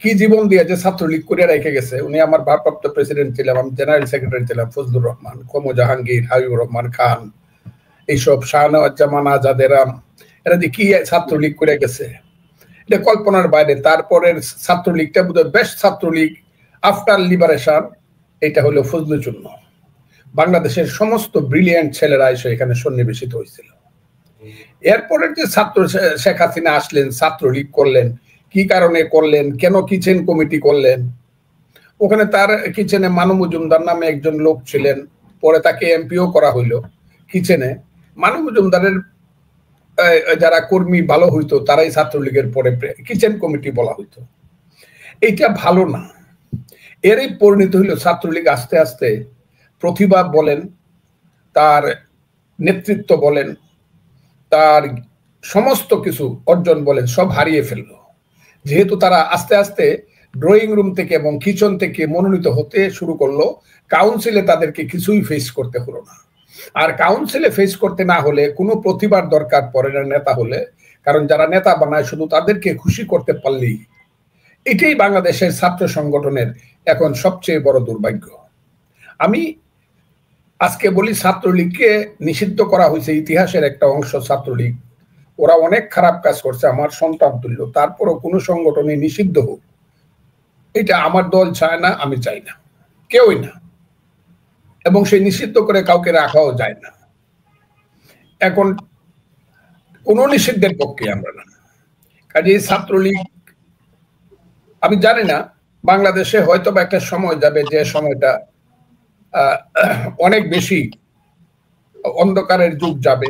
S2: কি জীবন দিয়ে যে ছাত্রলীগ করে রেখে গেছে। উনি আমার ভারপ্রাপ্ত প্রেসিডেন্ট ছিলাম, আমি জেনারেল সেক্রেটারি ছিলাম, ফজলুর রহমান, কমো জাহাঙ্গীর, হাবিবুর রহমান খান, এইসব শাহনওয়াজ জামান, আজাদেরাম, এরা যে কি ছাত্রলীগ করে গেছে এটা কল্পনার বাইরে। তারপরের ছাত্রলীগটা বোধহয় বেস্ট ছাত্রলীগ আফটার লিবারেশন, এটা হলো ফজলুর জন্য। বাংলাদেশের সমস্ত ব্রিলিয়ান্ট ছেলেরা এসে এখানে সন্নিবেশিত হয়েছিল। এরপরের যে ছাত্র শেখ হাসিনা আসলেন, ছাত্রলীগ করলেন, কি কারণে করলেন, কেন কিচেন কমিটি করলেন, ওখানে তার কিচেনে মানু মজুমদার নামে একজন লোক ছিলেন, পরে তাকে এমপিও করা হইল কিচেনে। মানু মজুমদারের যারা কর্মী ভালো হইতো তারাই ছাত্রলীগের পরে কিচেন কমিটি বলা হইতো। এইটা ভালো না। এরই পরিণত হইল ছাত্রলীগ আস্তে আস্তে প্রতিভা বলেন, তার নেতৃত্ব বলেন, তার সমস্ত কিছু অর্জন বলেন, সব হারিয়ে ফেললো। যেহেতু তারা আস্তে আস্তে ড্রয়িং রুম থেকে এবং কিচেন থেকে মনোনীত হতে শুরু করলো, কাউন্সিলে তাদেরকে কিছুই ফেস করতে হলো না। আর কাউন্সিলে ফেস করতে না হলে কোনো প্রতিভার দরকার পড়ে না নেতা হলে, কারণ যারা নেতা বানায় শুধু তাদেরকে খুশি করতে পারলেই। এটাই বাংলাদেশের ছাত্র সংগঠনের এখন সবচেয়ে বড় দুর্ভাগ্য। আমি আজকে বলি ছাত্রলীগকে নিষিদ্ধ করা হয়েছে, ইতিহাসের একটা অংশ ছাত্রলীগ, ওরা অনেক খারাপ কাজ করছে, আমার সন্তান তুল্য, তারপরও কোনো সংগঠনে নিষিদ্ধ হোক এটা আমার দল চায় না, আমি চাই না, কেউই না, এবং সেই নিষিদ্ধ করে কাউকে রাখাও যায় না। এখন কোন নিষিদ্ধের পক্ষে আমরা না। কাজে ছাত্রলীগ, আমি জানি না বাংলাদেশে হয়তো বা একটা সময় যাবে যে সময়টা অনেক বেশি অন্ধকারের যুগ যাবে।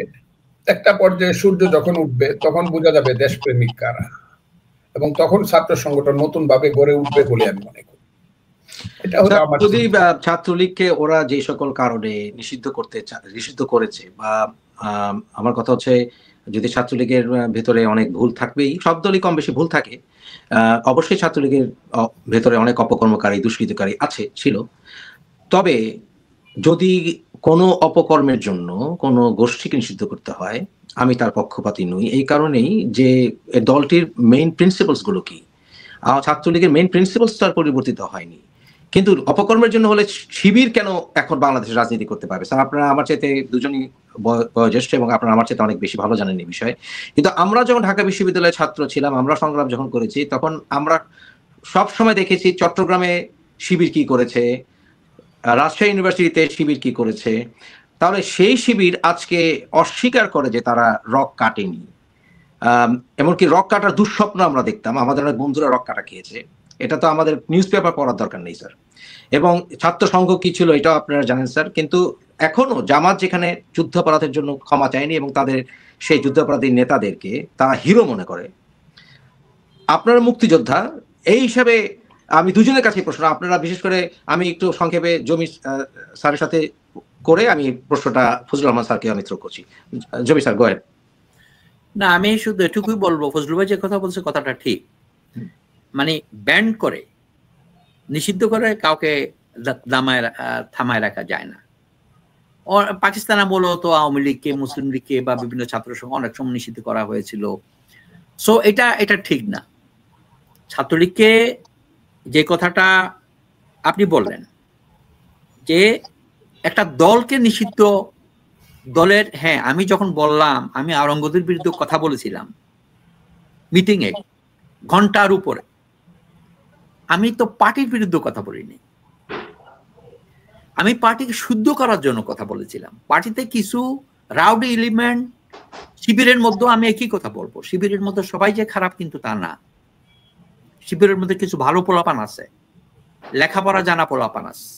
S2: একটা পর্যায়ে সূর্য যখন উঠবে তখন বোঝা যাবে দেশপ্রেমিক কারা, এবং তখন ছাত্র সংগঠন নতুন ভাবে গড়ে উঠবে বলে আমি মনে করি। এটা হলো আমার।
S1: যদি ছাত্রলীগকে ওরা যে সকল কারণে নিষিদ্ধ করেছে, বা আমার কথা হচ্ছে যদি ছাত্রলীগের ভেতরে অনেক ভুল থাকবেই, সব দলই কম বেশি ভুল থাকে, অবশ্যই ছাত্রলীগের ভেতরে অনেক অপকর্মকারী দুষ্কৃতকারী ছিল। তবে যদি কোনো অপকর্মের জন্য কোনো গোষ্ঠীকে নিষিদ্ধ করতে হয়, আমি তার পক্ষপাতী নই। এই কারণেই যে দলটির মেইন প্রিন্সিপালস গুলো কি, ছাত্রলীগের মেইন প্রিন্সিপালস তার পরিবর্তিত হয়নি। কিন্তু অপকর্মের জন্য হলে শিবির কেন এখন বাংলাদেশের রাজনীতি করতে পারবে? স্যার, আপনারা আমার চাইতে দুজনই বয়োজ্যেষ্ঠ এবং আপনারা আমার চাইতে অনেক বেশি ভালো জানেন এই বিষয়ে। কিন্তু আমরা যখন ঢাকা বিশ্ববিদ্যালয়ের ছাত্র ছিলাম, আমরা সংগ্রাম যখন করেছি, তখন আমরা সব সময় দেখেছি চট্টগ্রামে শিবির কি করেছে, রাজশাহী ইউনিভার্সিটিতে শিবির কি করেছে। তাহলে সেই শিবির আজকে অস্বীকার করে যে তারা রক কাটেনি। এমনকি রক কাটার দুঃস্বপ্ন আমরা দেখতাম, আমাদের অনেক বন্ধুরা রক কাটা খেয়েছে। এটা তো আমাদের নিউজ পেপার পড়ার দরকার নেই স্যার। এবং ছাত্র সংঘ কি ছিল এটাও আপনারা জানেন স্যার। কিন্তু এখনো জামাত যেখানে যুদ্ধাপরাধের জন্য ক্ষমা চায়নি এবং তাদের সেই যুদ্ধাপরাধী নেতাদেরকে তারা হিরো মনে করে, আপনারা মুক্তিযোদ্ধা, এই হিসাবে আমি দুজনের কাছে প্রশ্ন, আপনারা বিশেষ করে, আমি একটু সংক্ষেপে জমি স্যারের সাথে করে আমি প্রশ্নটা ফজলুর রহমান স্যারকে আমি থ্রো করছি। জমি স্যার, গো অ্যাহেড।
S3: না, আমি শুধু এটুকুই বলবো, ফজলুল ভাই যে কথা বলছে কথাটা ঠিক। মানে ব্যান করে, নিষিদ্ধ করে কাউকে থামায় রাখা যায় না। পাকিস্তান আমলেও তো আওয়ামী লীগকে, মুসলিম লীগকে বা বিভিন্ন ছাত্র সংঘ অনেক সময় নিষিদ্ধ করা হয়েছিল। সো এটা ঠিক না। ছাত্রলীগকে যে কথাটা আপনি বললেন যে একটা দলকে নিষিদ্ধ, দলের, হ্যাঁ, আমি যখন বললাম আমি আওরঙ্গজেবের বিরুদ্ধে কথা বলেছিলাম মিটিং এ ঘন্টার উপরে, আমি তো পার্টির বিরুদ্ধে কথা বলিনি, আমি পার্টিকে শুদ্ধ করার জন্য কথা বলেছিলাম। পার্টিতে কিছু রাউডি এলিমেন্ট শিবিরের মধ্যে, আমি একই কথা বলবো, শিবিরের মধ্যে সবাই যে খারাপ কিন্তু তা না। শিবিরের মধ্যে কিছু ভালো পোলাপান আছে, লেখাপড়া জানা পোলাপান আছে,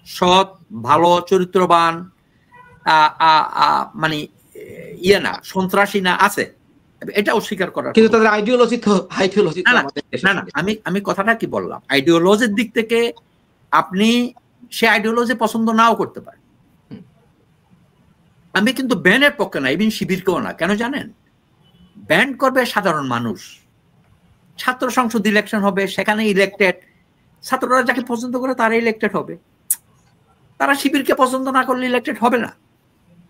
S3: সৎ, ভালো, চরিত্রবান, মানে ইয়ে না, সন্ত্রাসী না, আছে। এটা অস্বীকার করার,
S1: কিন্তু তাদের আইডিওলজি
S3: না, আমি কথাটা কি বললাম, আইডিওলজির দিক থেকে আপনি সে আইডিওলজি পছন্দ নাও করতে পারেন। আমি কিন্তু ব্যানের পক্ষে না, ইভেন শিবিরকেও না। কেন জানেন? ব্যান করবে সাধারণ মানুষ, ছাত্র সংসদ ইলেকশন হবে, সেখানে ইলেক্টেড ছাত্ররা যাকে পছন্দ করে তারা ইলেক্টেড হবে, তারা শিবিরকে পছন্দ না করলে ইলেক্টেড হবে না।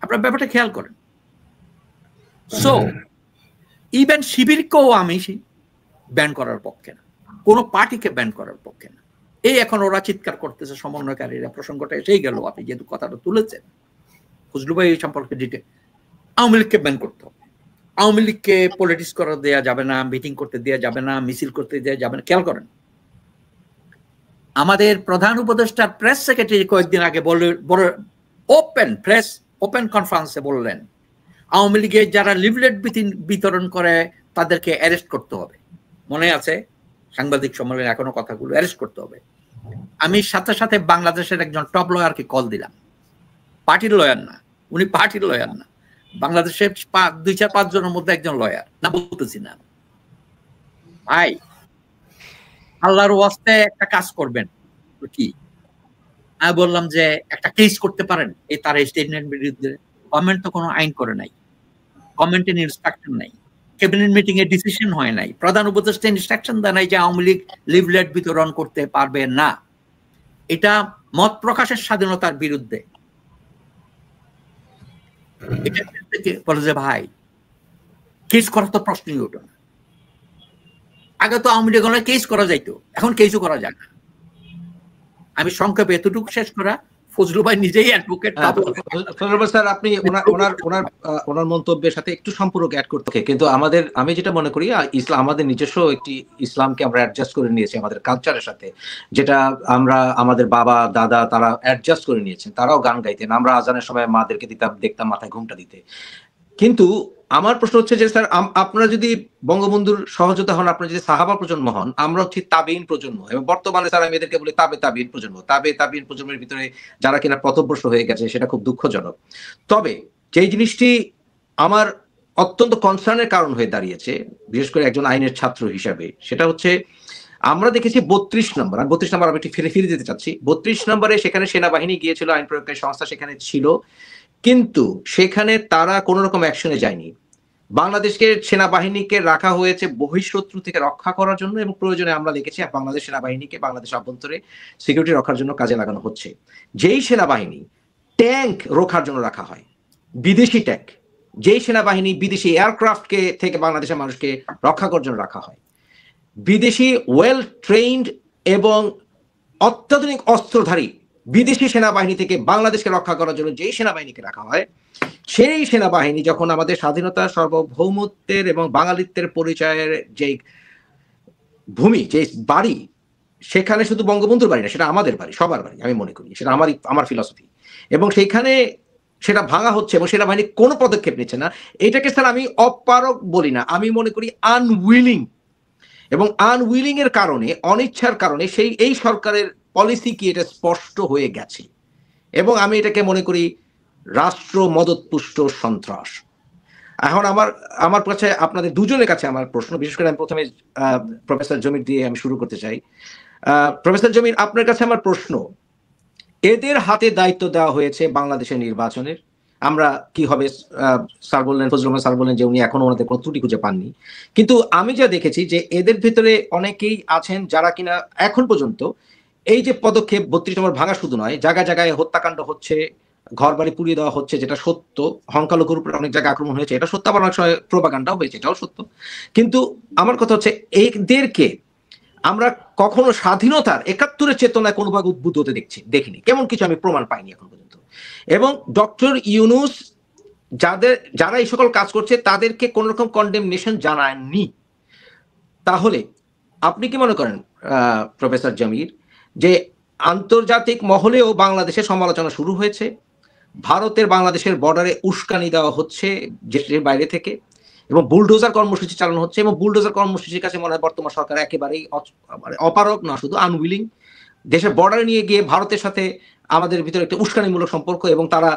S3: আপনার ব্যাপারটা খেয়াল করেন। সো ইভেন শিবিরকেও আমি ব্যান করার পক্ষে না। কোনো পার্টিকে ব্যান করার পক্ষে না। এই এখন ওরা চিৎকার করতেছে সমন্বয়কারীরা, প্রসঙ্গটা এসেই গেল, আপনি যেহেতু কথাটা তুলেছেন ফজলু ভাই এই সম্পর্কে ডিটেল। আওয়ামী লীগকে ব্যান করতে হবে, আওয়ামী লীগকে পলিটিক্স করা দেওয়া যাবে না, মিটিং করতে দেওয়া যাবে না, মিছিল করতে দেওয়া যাবে না। খেয়াল করেন আমাদের প্রধান উপদেষ্টার প্রেস সেক্রেটারি কয়েকদিন আগে ওপেন কনফারেন্সে বললেন আওয়ামী লীগের যারা লিফলেট বিতরণ করে তাদেরকে অ্যারেস্ট করতে হবে। মনে আছে সাংবাদিক সম্মেলনে এখনো কথাগুলো, অ্যারেস্ট করতে হবে। আমি সাথে সাথে বাংলাদেশের একজন টপ লয়ারকে কল দিলাম, পার্টির লয়ার না, উনি পার্টির লয়ার না, বাংলাদেশের 2-4-5 জনের মধ্যে একজন লয়ার, না বলতেছি না। ভাই আল্লাহর ওয়াস্তে একটা কাজ করবেন। কি আমি বললাম যে একটা কেস করতে পারেন এই তার স্টেটমেন্ট বিরুদ্ধে। গভর্নমেন্ট তো কোনো আইন করে নাই, গভর্নমেন্টের ইনস্ট্রাকশন নাই, ক্যাবিনেট মিটিং এ ডিসিশন হয় নাই, প্রধান উপদেষ্টা ইনস্ট্রাকশন দেয় নাই যে আওয়ামী লীগ লিফলেট বিতরণ করতে পারবে না। এটা মত প্রকাশের স্বাধীনতার বিরুদ্ধে। বলে যে ভাই কেস করার তো প্রশ্নই ওঠে না। আগে তো আওয়ামী লীগ কেস করা যাইতো, এখন কেসও করা যায় না। আমি সংক্ষেপে এতটুকু শেষ করা, ফজলু ভাই নিজেই অ্যাডভোকেট।
S1: স্যার আপনি ওনার মন্তব্যের সাথে একটু সম্পূরক অ্যাড করতে, কিন্তু আমি যেটা মনে করি ইসলাম আমাদের নিজস্ব একটি ইসলামকে আমরা অ্যাডজাস্ট করে নিয়েছি আমাদের কালচারের সাথে, যেটা আমরা আমাদের বাবা দাদা তারা অ্যাডজাস্ট করে নিয়েছেন। তারাও গান গাইতেন, আমরা আজানের সময় মাদেরকে দেখতাম মাথায় ঘুমটা দিতে। কিন্তু আমার প্রশ্ন হচ্ছে যে স্যার আপনারা যদি বঙ্গবন্ধুর সহযোদ্ধা হন, আপনারা যদি সাহাবা প্রজন্ম হন, আমরা হচ্ছে তাবেইন প্রজন্ম, এবং বর্তমানে স্যার আমি এদেরকে বলি তাবেইন প্রজন্ম। তাবেইন প্রজন্মের ভিতরে যারা কিনা পথভ্রষ্ট হয়ে গেছে, সেটা খুব দুঃখজনক। তবে যেই জিনিসটি আমার অত্যন্ত কনসার্নের কারণ হয়ে দাঁড়িয়েছে, বিশেষ করে একজন আইনের ছাত্র হিসাবে, সেটা হচ্ছে আমরা দেখেছি 32 নম্বর, আর 32 নম্বর আমি একটু ফিরে যেতে চাচ্ছি। 32 নম্বরে সেখানে সেনাবাহিনী গিয়েছিল, আইন প্রয়োগকারী সংস্থা সেখানে ছিল, কিন্তু সেখানে তারা কোন রকম অ্যাকশনে যায়নি। বাংলাদেশকে সেনাবাহিনীকে রাখা হয়েছে বহিঃশত্রু থেকে রক্ষা করার জন্য, এবং প্রয়োজনে আমরা দেখেছি বাংলাদেশ সেনাবাহিনীকে বাংলাদেশ অভ্যন্তরে সিকিউরিটি রক্ষার জন্য কাজে লাগানো হচ্ছে। যেই সেনাবাহিনী ট্যাঙ্ক রক্ষার জন্য রাখা হয়, বিদেশি ট্যাঙ্ক, যেই সেনাবাহিনী বিদেশি এয়ারক্রাফটকে থেকে বাংলাদেশের মানুষকে রক্ষা করার জন্য রাখা হয়, বিদেশি ওয়েল ট্রেইনড এবং অত্যাধুনিক অস্ত্রধারী বিদেশি সেনাবাহিনী থেকে বাংলাদেশকে রক্ষা করার জন্য যেই সেনাবাহিনীকে রাখা হয়, সেই সেনাবাহিনী যখন আমাদের স্বাধীনতা, সার্বভৌমত্বের এবং বাঙালিত্বের পরিচয়ের যে ভূমি, যে বাড়ি, সেখানে শুধু বঙ্গবন্ধুর বাড়ি না, সেটা আমাদের বাড়ি, সবার বাড়ি আমি মনে করি, সেটা আমার ফিলসফি। এবং সেইখানে সেটা ভাঙা হচ্ছে এবং সেনাবাহিনী কোনো পদক্ষেপ নিচ্ছে না। এটাকে স্যার আমি অপারগ বলি না, আমি মনে করি আনউইলিং। এবং আনউইলিং এর কারণে, অনিচ্ছার কারণে এই সরকারের পলিসি কি এটা স্পষ্ট হয়ে গেছে, এবং আমি এটাকে মনে করি রাষ্ট্র মদতপুষ্ট সন্ত্রাস। এখন আমার কাছে, আপনাদের দুজনের কাছে আমার প্রশ্ন, বিশেষ করে আমি প্রথমে প্রফেসর জমির দিয়ে আমি শুরু করতে চাই। প্রফেসর জমির, আপনার কাছে আমার প্রশ্ন, এদের হাতে দায়িত্ব দেওয়া হয়েছে বাংলাদেশের নির্বাচনের, আমরা কি হবে স্যার বললেন, ফজলুল রহমান স্যার বললেন যে উনি এখনো ওনাদের কোনো ত্রুটি খুঁজে পাননি, কিন্তু আমি যা দেখেছি যে এদের ভিতরে অনেকেই আছেন যারা কিনা এখন পর্যন্ত এই যে পদক্ষেপ 32 নম্বর ভাঙা শুধু নয়, জায়গায় জায়গায় হত্যাকাণ্ড হচ্ছে, ঘর বাড়ি পুড়িয়ে দেওয়া হচ্ছে, যেটা সত্য, সংখ্যালঘুর উপরে অনেক জায়গায় আক্রমণ হয়েছে, এটা সত্য, আবার অনেক সময় প্রোপাগান্ডাও হয়েছে, এটাও সত্য। কিন্তু আমার কথা হচ্ছে এদেরকে আমরা কখনো স্বাধীনতার 71-এর চেতনায় কোনো ভাবে উদ্বুদ্ধ হতে দেখিনি, কেমন কিছু আমি প্রমাণ পাইনি এখন পর্যন্ত। এবং ডক্টর ইউনূস যারা এই সকল কাজ করছে তাদেরকে কোন রকম কন্ডেমনেশন জানায়নি। তাহলে আপনি কি মনে করেন প্রফেসর জমির যে আন্তর্জাতিক মহলেও বাংলাদেশের সমালোচনা শুরু হয়েছে, ভারতের বাংলাদেশের বর্ডারে উস্কানি দেওয়া হচ্ছে দেশের বাইরে থেকে, এবং বুলডোজার কর্মসূচি চালানো হচ্ছে, এবং বুলডোজার কর্মসূচির কাছে মনে হয় বর্তমান সরকার একেবারেই অপারগ না, শুধু আনউইলিং। দেশের বর্ডারে নিয়ে গিয়ে ভারতের সাথে আমাদের ভিতরে একটা উস্কানিমূলক সম্পর্ক, এবং তারা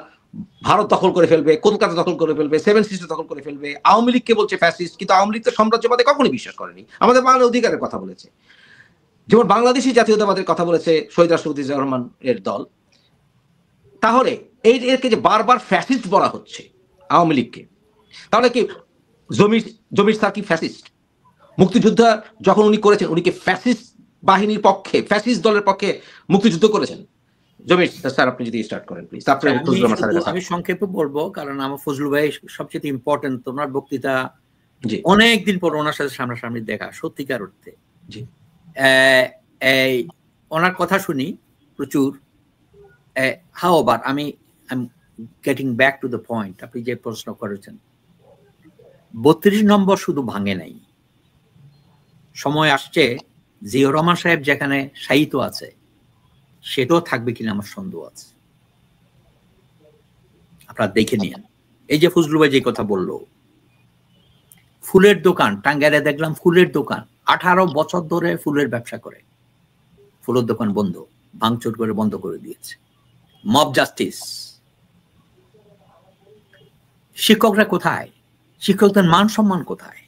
S1: ভারত দখল করে ফেলবে, কলকাতা দখল করে ফেলবে, 7 সিস্টার দখল করে ফেলবে। আওয়ামী লীগকে বলছে ফ্যাসিস্ট, কিন্তু আওয়ামী লীগ তো সাম্রাজ্যবাদে কখনোই বিশ্বাস করেনি, আমাদের বাংলা অধিকারের কথা বলেছে। যেমন বাংলাদেশি জাতীয়তাবাদের কথা বলেছে শহীদ রাষ্ট্রপতি জিয়াউর রহমান এর দল। তাহলে এরকে যে বারবার ফ্যাসিস্ট বলা হচ্ছে আওয়ামী লীগকে, তাহলে কি জমির স্যার কি ফ্যাসিস্ট? মুক্তিযোদ্ধা যখন উনি করেছেন, উনি কি ফ্যাসিস্ট বাহিনীর পক্ষে, ফ্যাসিস্ট দলের পক্ষে মুক্তিযুদ্ধ করেছেন? জমির স্যার আপনি যদি স্টার্ট করেন প্লিজ।
S3: আমি সংক্ষেপে বলবো, কারণ আমার ফজলু ভাই সবচেয়ে ইম্পর্টেন্ট, তোমার বক্তৃতা অনেকদিন পর ওনার সাথে সামনাসামনি দেখা, সত্যিকার অর্থে এই ওনার কথা শুনি প্রচুর। হাওবার আমি getting back to the point, আপনি যে প্রশ্ন করেছেন, 32 নম্বর শুধু ভাঙে নাই, সময় আসছে জিয়াউর রহমান সাহেব যেখানে শায়িত আছে সেটাও থাকবে কিনা আমার সন্দেহ আছে। আপনারা দেখে নিন, এই যে ফজলু ভাই যে কথা বললো, ফুলের দোকান টাঙ্গাইলে দেখলাম, ফুলের দোকান 18 বছর ধরে ফুলের ব্যবসা করে, ফুলের দোকান বন্ধ, ভাঙচুর করে বন্ধ করে দিয়েছে। Mob justice. শিক্ষকরা কোথায়? শিক্ষকদের মান সম্মান কোথায়?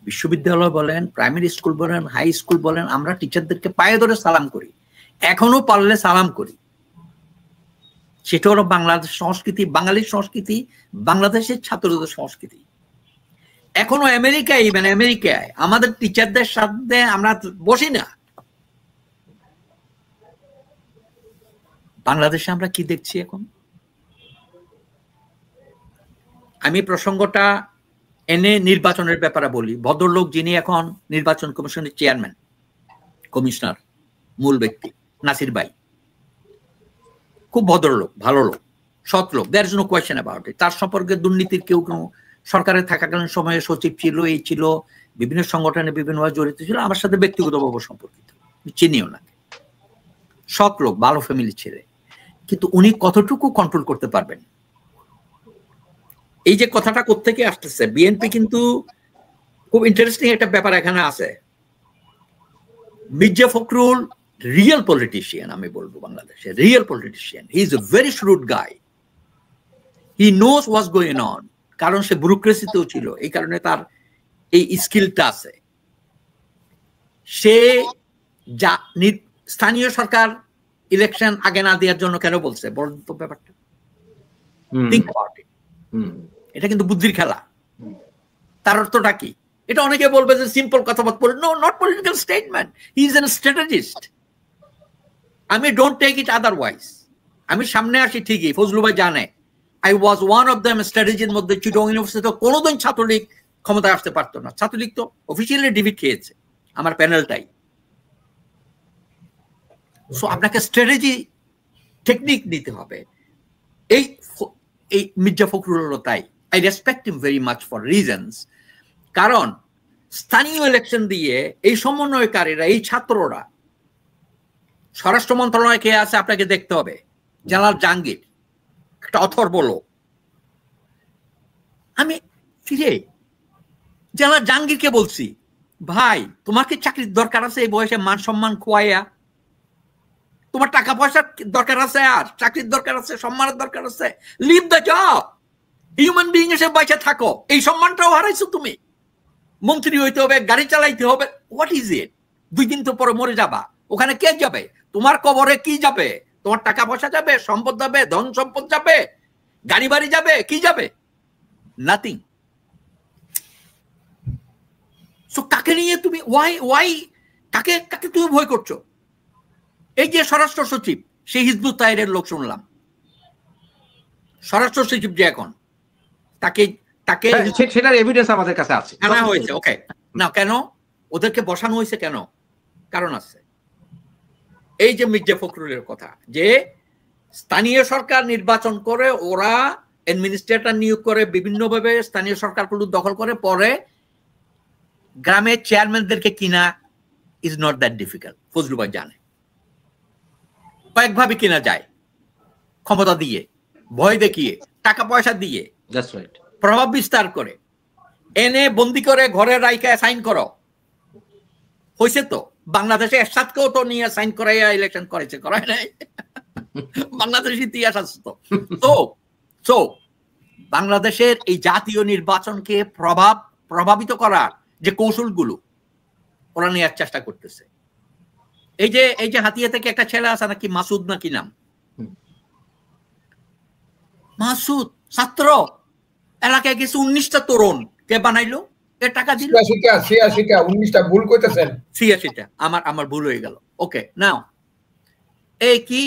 S3: বিশ্ববিদ্যালয় বলেন, প্রাইমারি স্কুল বলেন, হাই স্কুল বলেন, আমরা টিচারদেরকে পায়ে ধরে সালাম করি, এখনো পারলে সালাম করি। সেটা হলো বাংলাদেশ সংস্কৃতি, বাঙালির সংস্কৃতি, বাংলাদেশের ছাত্রদের সংস্কৃতি। এখনো আমেরিকায়, ইভেন আমেরিকায় আমাদের টিচারদের সাথে আমরা বসি না। বাংলাদেশে আমরা কি দেখছি এখন? আমি প্রসঙ্গটা এনে নির্বাচনের ব্যাপারে বলি। ভদ্রলোক যিনি এখন নির্বাচন কমিশনের চেয়ারম্যান, কমিশনার, মূল ব্যক্তি নাসির ভাই, খুব ভদ্রলোক, ভালো লোক, সৎ লোক, there is no question about it. তার সম্পর্কে দুর্নীতির কেউ কোনো সরকারে থাকাকালীন সময়ে সচিব ছিল, এই ছিল, বিভিন্ন সংগঠনে বিভিন্নভাবে জড়িত ছিল, আমার সাথে ব্যক্তিগতভাবে সম্পর্কিত, চিনিও না। সৎ লোক, ভালো ফ্যামিলি ছেলে, কিন্তু উনি কতটুকু কন্ট্রোল করতে পারবেন? এই যে কথাটা কোত্থেকে আসতেছে, বিএনপি কিন্তু খুব ইন্টারেস্টিং একটা ব্যাপার এখানে আছে। মির্জা ফখরুল রিয়েল পলিটিশিয়ান, আমি বলবো বাংলাদেশে real politician. He is a very shrewd guy, he knows what's going on, কারণ সে ব্যুরোক্রেসিতেও ছিল, এই কারণে তার এই স্কিলটা আছে। সে যা স্থানীয় সরকার ইলেকশন আগে না দেওয়ার জন্য কেন বলছে, বড় ব্যাপারটা থিংক অ্যাবাউট ইট। এটা কিন্তু বুদ্ধির খেলা। তার অর্থটা কি? এটা অনেকে বলবে যে সিম্পল কথাবার্তা বলে, no, not political statement, he is an strategist. আমি ডোন্ট টেক ইট আদারওয়াইজ। আমি সামনে আসি ঠিকই, ফজলু ভাই জানে I was one of them. স্ট্র্যাটেজির মধ্যে চিটগাং ইউনিভার্সিটিতে কোনোদিন ছাত্রলীগ ক্ষমতায় আসতে পারতো না। ছাত্রলীগ তো অফিসিয়ালি ডিফিট খেয়েছে, আমার প্যানেলটাই। সো আপনাকে স্ট্র্যাটেজি টেকনিক নিতে হবে। এই মির্জা ফখরুল হলো তাই। I respect him very much for reasons. কারণ স্থানীয় ইলেকশন দিয়ে এই সমন্বয়কারীরা, এই ছাত্ররা, স্বরাষ্ট্র মন্ত্রণালয় কে আছে আপনাকে দেখতে হবে। জেনারেল জাহাঙ্গীর একটা অথর্ব লোক। আমি ফিরে জেনারেল জাহাঙ্গীরকে বলছি, ভাই তোমাকে চাকরির দরকার আছে এই বয়সে, মান সম্মান খোয়াইয়া? তোমার টাকা পয়সার দরকার আছে, আর চাকরির দরকার আছে, সম্মানের দরকার আছে? Leave the job, human being এসে বাইচে থাকো। এই সম্মানটাও হারাইছো তুমি। মন্ত্রী হইতে হবে, গাড়ি চালাইতে হবে, হোয়াট ইজ ইট? 2 দিন তো পরে মরে যাবা। ওখানে কে যাবে? তোমার কবরে কি যাবে? তোমার টাকা পয়সা যাবে, সম্পদ যাবে, ধন সম্পদ যাবে, গাড়ি বাড়ি যাবে, কি যাবে? নাথিং। সো কাকে নিয়ে তুমি ওয়াই কাকে কাকে তুমি ভয় করছো? এই যে স্বরাষ্ট্র সচিব, সেই হিজবুত তাহরিরের লোক শুনলাম। স্বরাষ্ট্র সচিব যে এখন, তাকে
S1: সেটার এভিডেন্স আমাদের কাছে আছে,
S3: আনা হয়েছে। ওকে, না কেন ওদেরকে বসানো হয়েছে? কেন? কারণ আছে। এই যে মির্জা ফখরুলের কথা, যে স্থানীয় সরকার নির্বাচন করে, ওরা অ্যাডমিনিস্ট্রেটর নিয়োগ করে, বিভিন্নভাবে স্থানীয় সরকারগুলো দখল করে, পরে গ্রামের চেয়ারম্যানদেরকে কিনা is not that difficult. Fazlu ভাই জানে কয়েকভাবে কিনা যায়, ক্ষমতা দিয়ে, ভয় দেখিয়ে, টাকা পয়সা দিয়ে, প্রভাব বিস্তার করে, এনে বন্দি করে ঘরে রাইখা সাইন করো। হয়েছে তো বাংলাদেশে এরশাদকেও তো নিয়ে সাইন করাইয়া ইলেকশন করেছে, করায় নাই? বাংলাদেশ ইতিহাস আছে তো। তো বাংলাদেশের এই জাতীয় নির্বাচনকে প্রভাবিত করার যে কৌশলগুলো ওরা নেওয়ার চেষ্টা করতেছে। এই যে হাতিয়া থেকে একটা ছেলে আছে নাকি, মাসুদ নাকি নাম, মাসুদ ছাত্র, এলাকায় গেছে 19টা তরুণ, কে বানাইলো? টাকা দিল
S2: 86টা 19টা, ভুল কইতেছেন।
S3: 86টা, আমার ভুল হয়ে গেল। ওকে, নাও এই কি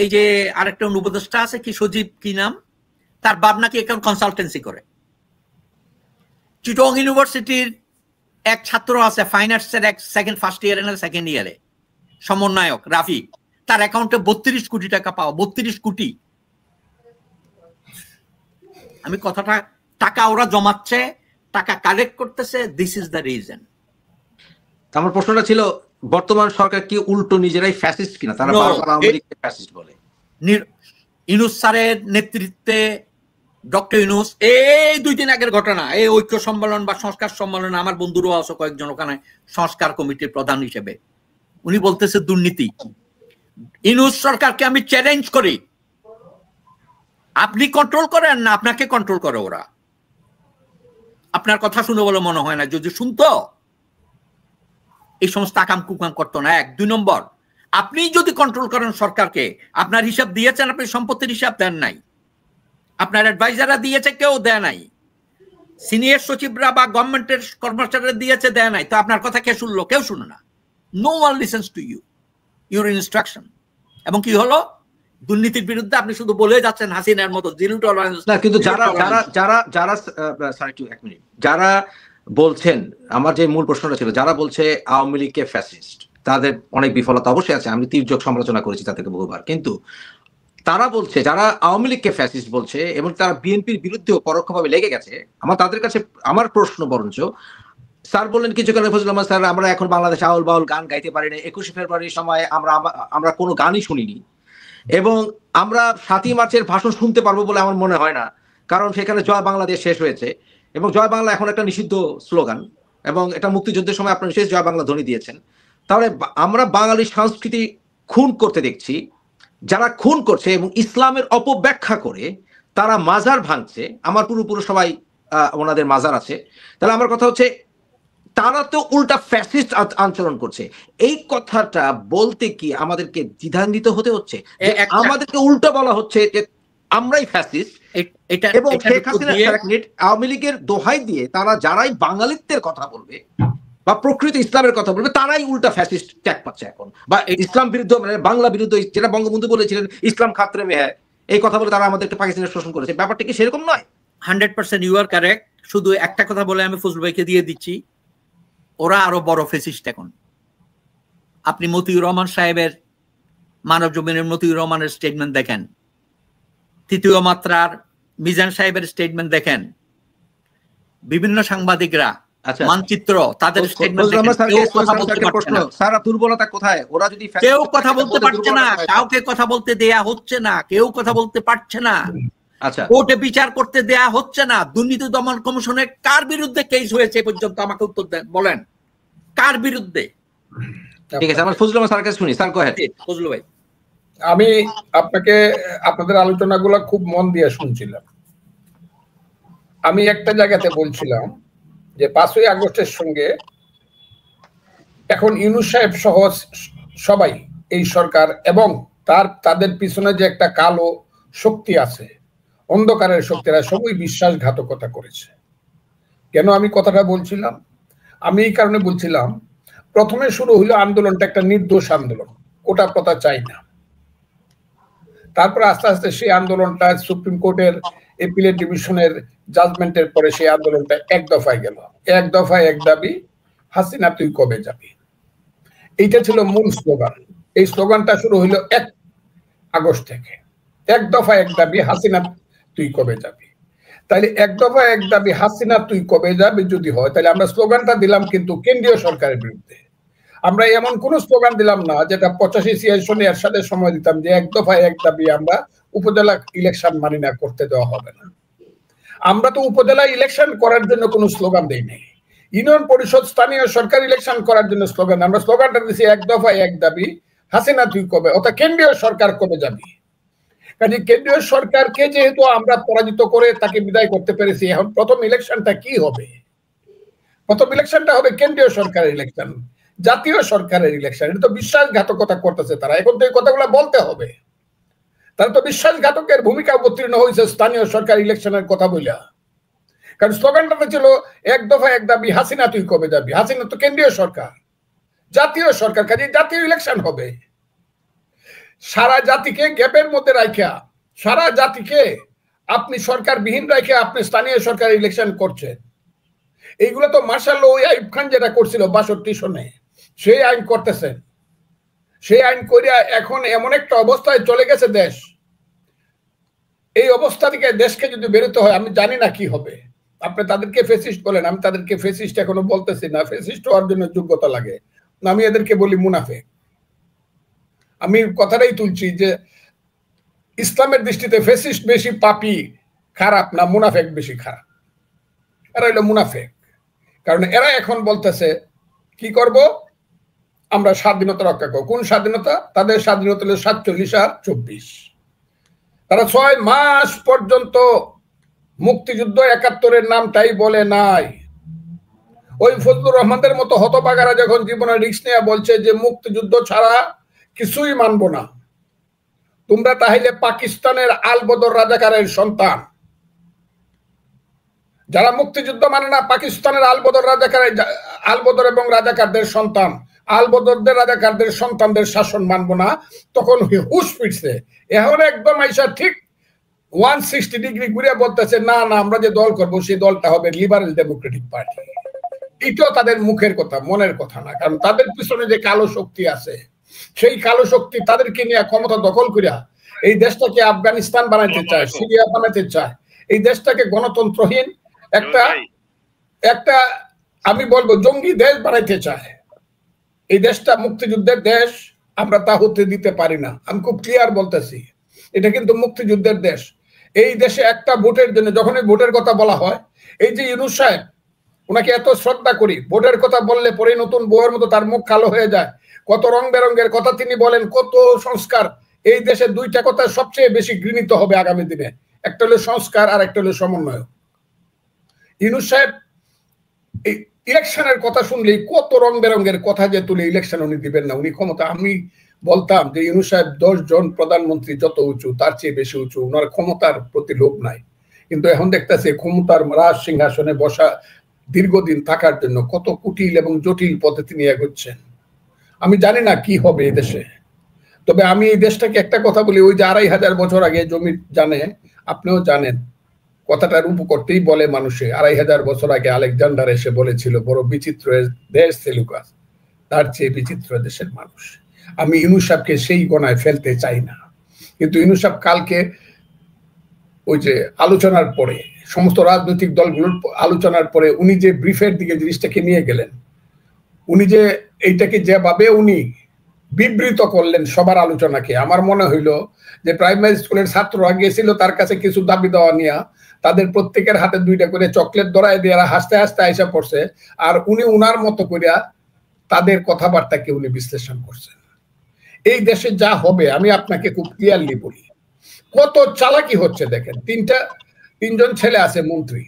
S3: এই যে আরেকটা উপদেষ্টা আছে কি, সজীব কি নাম, তার বাপ নাকি এখন কনসালটেন্সি করে। চিটগাং ইউনিভার্সিটির এক ছাত্র আছে ফাইন আর্টসের এক ফার্স্ট ইয়ারে না সেকেন্ড ইয়ারে, সমন্বয়ক রাফি, তার অ্যাকাউন্টে 32 কোটি টাকা পাওয়া, 32 কোটি। আমি কথাটা, টাকা ওরা জমাচ্ছে, টাকা কালেক্ট করতেছে, দিস ইজ দ্য রিজন।
S1: আমার প্রশ্নটা ছিল বর্তমান সরকার কি উল্টো নিজেরাই ফ্যাসিস্ট কিনা? তারা বারবার আওয়ামী লীগকে ফ্যাসিস্ট বলে।
S3: ইউনূস স্যারের নেতৃত্বে ডক্টর ইউনূস, এই 2 দিন আগের ঘটনা, এই ঐক্য সম্মেলন বা সংস্কার সম্মেলনে আমার বন্ধুরাও আছে কয়েকজন ওখানে সংস্কার কমিটির প্রধান হিসেবে, উনি বলতেছে দুর্নীতি। ইউনূস সরকারকে আমি চ্যালেঞ্জ করি, আপনি কন্ট্রোল করেন না আপনাকে কন্ট্রোল করে ওরা? আপনার কথা শুনে বলে মনে হয় না, যদি শুনতো এই সমস্ত আকাম কুকাম করতো না। 1 2 নম্বর, আপনি যদি কন্ট্রোল করেন সরকারকে, আপনার হিসাব দিয়েছেন, আপনি সম্পত্তির হিসাব দেন নাই, আপনার অ্যাডভাইজাররা দিয়েছে, কেউ দেয় নাই, সিনিয়র সচিবরা বা গভর্নমেন্টের কর্মচারীরা দিয়েছে, দেয় নাই, তো আপনার কথা কে শুনলো? কেউ শুনে না। No one listens to you, your instruction. এবং কি হলো? দুর্নীতির বিরুদ্ধে আপনি শুধু বলে যাচ্ছেন হাসিনার মতো জিরো টলারেন্স।
S1: না, কিন্তু যারা যারা যারা যারা সরি টু 1 মিনিট, যারা বলছেন, আমার যে মূল প্রশ্নটা ছিল, যারা বলছে আওয়ামী লীগকে ফ্যাসিস্ট, তাদের অনেক বিফলতা অবশ্যই আছে, আমি তীর্যক সমালোচনা করেছি তাদেরকে বহুবার, কিন্তু তারা বলছে, যারা আওয়ামী লীগকে ফ্যাসিস্ট বলছে এবং তারা বিএনপির বিরুদ্ধেও পরোক্ষভাবে লেগে গেছে, আমার তাদের কাছে আমার প্রশ্ন বরঞ্চ, স্যার বললেন কিছুক্ষণ ফজলুল আহমদ স্যার, আমরা এখন বাংলাদেশে আউল বাউল গান গাইতে পারি না, 21শে ফেব্রুয়ারির সময় আমরা কোনো গানই শুনিনি, এবং আমরা 7ই মার্চের ভাষণ শুনতে পারবো বলে আমার মনে হয় না, কারণ সেখানে জয় বাংলাদেশ শেষ হয়েছে এবং জয় বাংলা এখন একটা নিষিদ্ধ স্লোগান, এবং এটা মুক্তিযুদ্ধের সময় আপনারা শেষ জয় বাংলা ধ্বনি দিয়েছেন। তাহলে আমরা বাঙালি সংস্কৃতি খুন করতে দেখছি, যারা খুন করছে এবং ইসলামের অপব্যাখ্যা করে তারা মাজার ভাঙছে, আমার পুরো সবাই ওনাদের মাজার আছে, তাহলে আমার কথা হচ্ছে তারা তো উল্টা ফ্যাসিস্ট আচরণ করছে। এই কথাটা বলতে কি আমাদেরকে দ্বিধান্বিত হতে হচ্ছে? আমাদেরকে উল্টা বলা হচ্ছে যে আমরাই ফ্যাসিস্ট, এবং শেখ হাসিনা আওয়ামী লীগের দোহাই দিয়ে তারা যারাই বাঙালিত্বের কথা বলবে বা প্রকৃত ইসলামের কথা বলবে তারাই উল্টা ফ্যাসিস্ট ট্যাগ পাচ্ছে এখন, বা ইসলাম বিরুদ্ধ, মানে বাংলা বিরুদ্ধ, যেটা বঙ্গবন্ধু বলেছিলেন ইসলাম খাতরে মে হ্যায়, এই কথা বলে তারা আমাদেরকে পাকিস্তানের শোষণ করেছে। ব্যাপারটা কি সেরকম নয়?
S3: 100% ইউ আর কারেক্ট। শুধু একটা কথা বলে আমি ফজলুল ভাইকে দিয়ে দিচ্ছি, ওরা আরো বড় ফ্যাসিস্ট এখন। আপনি মতিউর রহমান সাহেবের, মানব জমিনের মতিউর রহমানের স্টেটমেন্ট দেখেন, তৃতীয় মাত্রার মিজান সাহেবের স্টেটমেন্ট দেখেন, বিভিন্ন সাংবাদিকরা, মানচিত্র, তাদের স্টেটমেন্ট দেখেন,
S1: দুর্বলতা কোথায়? ওরা যদি
S3: কেউ কথা বলতে পারছে না, কাউকে কথা বলতে দেয়া হচ্ছে না, কেউ কথা বলতে পারছে না, কোর্টে বিচার করতে দেয়া হচ্ছে না। দুর্নীতি দমন কমিশনের কার বিরুদ্ধে কেস হয়েছে পর্যন্ত আমাকে উত্তর দেন, বলেন কার বিরুদ্ধে?
S1: ঠিক আছে, আমার ফজলুল স্যার কাছে শুনি। স্যার গো আহেড।
S3: ফজলুল ভাই,
S2: আমি আপনাদের আলোচনাগুলো খুব মন দিয়ে শুনছিলাম। আমি একটা জায়গাতে বলছিলাম যে 5ই আগস্টের সঙ্গে এখন ইউনূস সাহেব সহ সবাই, এই সরকার এবং তাদের পিছনে যে একটা কালো শক্তি আছে, অন্ধকারের শক্তিরা সবই বিশ্বাসঘাতকতা করেছে। কেন আমি কথাটা বলছিলাম? আমি এই কারণে বলছিলাম, প্রথমে শুরু হলো আন্দোলনটা একটা নির্দোষ আন্দোলন, কোটা প্রথা চাই না। তারপর আস্তে আস্তে সেই আন্দোলনটা সুপ্রিম কোর্টের এপিলেট ডিভিশনের জাজমেন্টের পরে সেই আন্দোলনটা এক দফায় গেল। এক দফায় এক দাবি, হাসিনা তুই কবে যাবি। এইটা ছিল মূল স্লোগান। এই স্লোগানটা শুরু হইল 1 আগস্ট থেকে। এক দফা এক দাবি, হাসিনা তুই কবে যাবি। তাইলে এক দফা এক দাবি, হাসিনা তুই কবে যাবি যদি হয়, তাহলে আমরা স্লোগানটা দিলাম কিন্তু কেন্দ্রীয় সরকারের বিরুদ্ধে। আমরা এমন কোন স্লোগান দিলাম না যেটা 85 সনে এরশাদের সময় দিতাম যে এক দফা এক দাবি আমরা উপজেলা ইলেকশন মানি না, করতে দেওয়া হবে না। আমরা তো উপজেলা ইলেকশন করার জন্য কোনো স্লোগান দেই নাই। ইউনিয়ন পরিষদ, স্থানীয় সরকার ইলেকশন করার জন্য স্লোগান, আমরা স্লোগানটা দিয়েছি এক দফা এক দাবি, হাসিনা তুই কবে, অর্থাৎ কেন্দ্রীয় সরকার কবে যাবি। কাজে কেন্দ্রীয় সরকারকে যেহেতু আমরা পরাজিত করে তাকে বিদায় করতে পেরেছি, এখন প্রথম ইলেকশনটা কি হবে? প্রথম ইলেকশনটা হবে কেন্দ্রীয় সরকারের ইলেকশন, জাতীয় সরকারের ইলেকশন। এটা তো বিশ্বাসঘাতকতা করতেছে তারা। এখন তো এই কথাগুলো বলতে হবে। তারা তো বিশ্বাসঘাতকের ভূমিকা অবতীর্ণ হয়েছে স্থানীয় সরকার ইলেকশনের কথা বইলা। কারণ স্লোগানটা ছিল এক দফা এক দাবি, হাসিনা তুই কবে যাবি। হাসিনা তো কেন্দ্রীয় সরকার, জাতীয় সরকার, কাজে জাতীয় ইলেকশন হবে। সারা জাতিকে গ্যাপের মধ্যে রাখা, সারা জাতিকে আপনি সরকার বিহীন রাখে আপনি স্থানীয় সরকার ইলেকশন করছেন। এইগুলো তো মার্শাল ওই আইয়ুব খান যেটা করছিল 62 সনে, সেই আইন করতেছেন। সেই আইন করিয়া এখন এমন একটা অবস্থায় চলে গেছে দেশ, এই অবস্থা থেকে দেশকে যদি বেরোতে হয় আমি জানি না কি হবে। আপনি তাদেরকে ফেসিস্ট বলেন, আমি তাদেরকে ফেসিস্ট এখনো বলতেছি না, ফেসিস্ট হওয়ার জন্য যোগ্যতা লাগে, আমি এদেরকে বলি মুনাফিক। আমি কথাটাই তুলছি যে ইসলামের দৃষ্টিতে ফেসিস্ট বেশি পাপী খারাপ না মুনাফিক বেশি খারাপ? এরা হইলো মুনাফিক। কারণ এরা এখন বলতেছে কি করব, আমরা স্বাধীনতা রক্ষা করব। কোন স্বাধীনতা? তাদের স্বাধীনতা হলো 47 আর 24। তারা 6 মাস পর্যন্ত মুক্তিযুদ্ধ 71-এর নামটাই বলে নাই। ওই ফজলুর রহমানদের মতো হতভাগারা যখন জীবনে রিস্ক নিয়ে বলছে যে মুক্তিযুদ্ধ ছাড়া কিছুই মানবো না, তোমরা তাহলে পাকিস্তানের আলবদর রাজাকারের সন্তান। যারা মুক্তিযুদ্ধ মানে না পাকিস্তানের আলবদর এবং রাজাকারদের সন্তান, আলবদরদের রাজাকারদের সন্তানদের শাসন মানবো না, তখন হুশ ফিরছে। এখন একদম আইসা ঠিক 160 ডিগ্রি ঘুরে বলতেছে না না, আমরা যে দল করবো সেই দলটা হবে লিবারেল ডেমোক্রেটিক পার্টি। এটাও তাদের মুখের কথা, মনের কথা না। কারণ তাদের পিছনে যে কালো শক্তি আছে, সেই কালো শক্তি তাদেরকে নিয়ে ক্ষমতা দখল করিয়া এই দেশটাকে আফগানিস্তান বানাইতে চায়, সিরিয়া বানাইতে চায়, এই দেশটাকে গণতন্ত্রহীন একটা আমি বলবো জঙ্গি দেশ বানাইতে চায়। এই দেশটা মুক্তিযুদ্ধের দেশ, আমরা তা হতে দিতে পারি না। আমি খুব ক্লিয়ার বলতেছি, এটা কিন্তু মুক্তিযুদ্ধের দেশ। এই দেশে একটা ভোটের জন্য, যখন এই ভোটের কথা বলা হয়, এই যে ইউনূস সাহেব, ওনাকে এত শ্রদ্ধা করি, ভোটের কথা বললে পরে নতুন বউয়ের মতো তার মুখ কালো হয়ে যায়, কত রং বেরঙ্গের কথা তিনি বলেন, কত সংস্কার। এই দেশে দুইটা কথা সবচেয়ে বেশি ঘৃণিত হবে আগামী দিনে, একটা হলো সংস্কার আর একটা হলো সমন্বয়। ইউনূস সাহেব এই ইলেকশনের কথা শুনলেই কত রং বেরঙ্গের কথা যে তুলে ইলেকশন উনি দিবেন না, উনি ক্ষমতা। আমি বলতাম যে ইউনূস সাহেব 10 জন প্রধানমন্ত্রী যত উঁচু তার চেয়ে বেশি উঁচু, ওনার ক্ষমতার প্রতি লোভ নাই। কিন্তু এখন দেখতেছে ক্ষমতার রাজ সিংহাসনে বসা দীর্ঘদিন থাকার জন্য কত কুটিল এবং জটিল পদ্ধতি নিয়ে এগোচ্ছেন। আমি জানি না কি হবে এই দেশে। তবে আমি এই দেশটাকে একটা কথা বলি, ওই যে 2500 বছর আগে জমি জানে, আপনিও জানেন, কথাটা রূপ করতেই বলে মানুষে। 2500 বছর আগে আলেকজান্ডার এসে বলেছিল বড় বিচিত্র দেশ সেলুকাস, তার চেয়ে বিচিত্র দেশের মানুষ। আমি ইউনূস সাহেবকে সেই গণায় ফেলতে চাই না, কিন্তু ইউনূস সাহেব কালকে ওই যে আলোচনার পরে, সমস্ত রাজনৈতিক দলগুলোর আলোচনার পরে উনি যে ব্রিফের দিকে জিনিসটাকে নিয়ে গেলেন, উনি যে এইটাকে যেভাবে উনি বিবৃত করলেন সবার আলোচনাকে, আমার মনে হইলো যে প্রাইমারি স্কুলের ছাত্ররা গিয়েছিল তার কাছে কিছু দাবি দেওয়া নিয়ে, তাদের প্রত্যেকের হাতে 2টা করে চকলেট ধরায় দিয়ে হাসতে হাসতে আইসা পড়ছে, আর উনি উনার মতো করিয়া তাদের কথাবার্তাকে উনি বিশ্লেষণ করছেন। এই দেশে যা হবে আমি আপনাকে খুব ক্লিয়ারলি বলি, কত চালাকি হচ্ছে দেখেন। 3জন ছেলে আছে মন্ত্রী,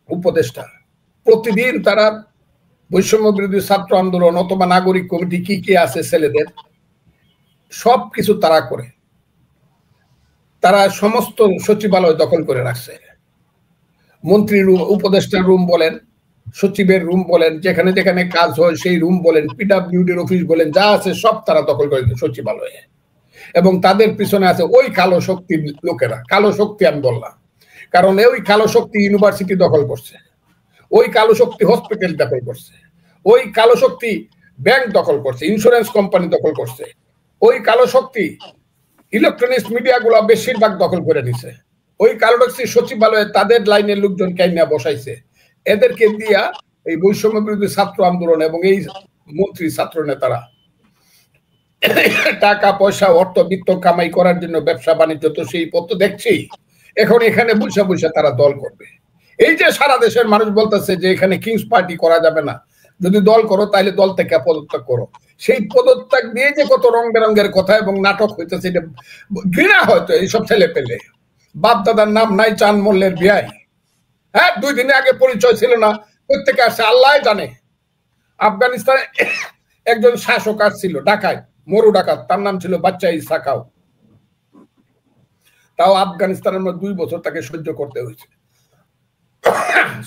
S2: উপদেষ্টা, প্রতিদিন তারা বৈষম্য বিরোধী ছাত্র আন্দোলন অথবা নাগরিক কমিটি কি কি আছে ছেলেদের, সব কিছু তারা করে। তারা সমস্ত সচিবালয় দখল করে রাখছে। মন্ত্রীর রুম, উপদেষ্টার রুম বলেন, সচিবের রুম বলেন, যেখানে যেখানে কাজ হয় সেই রুম বলেন, পিডব্লিউডির অফিস বলেন, যা আছে সব তারা দখল করে সচিবালয়ে। এবং তাদের পিছনে আছে ওই কালো শক্তির লোকেরা। কালো শক্তি আমি বললাম কারণ ওই কালো শক্তি ইউনিভার্সিটি দখল করছে, ওই কালো শক্তি হসপিটাল দখল করছে, ওই কালো শক্তি ব্যাংক দখল করছে, ইন্স্যুরেন্স কোম্পানি দখল করছে, ওই কালো শক্তি ইলেকট্রনিক্স মিডিয়া গুলা বেশিরভাগ দখল করে নিছে, ওই কালো শক্তি সচিবালয়ে তাদের লাইনের লোকজন কাইনা বসাইছে। এদেরকে দিয়া এই বৈষম্য বিরোধী ছাত্র আন্দোলন এবং এই মন্ত্রী ছাত্র নেতারা টাকা পয়সা অর্থ বিত্ত কামাই করার জন্য ব্যবসা বাণিজ্য তো সেই পথ দেখছি। এখন এখানে বসে বসে তারা দল করবে। এই যে সারা দেশের মানুষ বলতেছে যে এখানে কিংস পার্টি করা যাবে না, যদি দল করো তাহলে দল থেকে পদত্যাগ করো। সেই পদত্যাগ দিয়ে যে কত রং বেরঙ্গের কথা এবং নাটক হইতেছে, এটা ঘৃণা হয়তো এইসব ছেলে পেলে। বাপ দাদার নাম নাই, চাঁদ মল্লের বিয়াই। হ্যাঁ, 2 দিন আগে পরিচয় ছিল না, প্রত্যেকে আসে আল্লাহ জানে। আফগানিস্তানে একজন শাসক আসছিল, ডাকাত, মরু ডাকাত, তার নাম ছিল বাচ্চা ইসাকাও। তাও আফগানিস্তানের মধ্যে 2 বছর তাকে সহ্য করতে হয়েছে।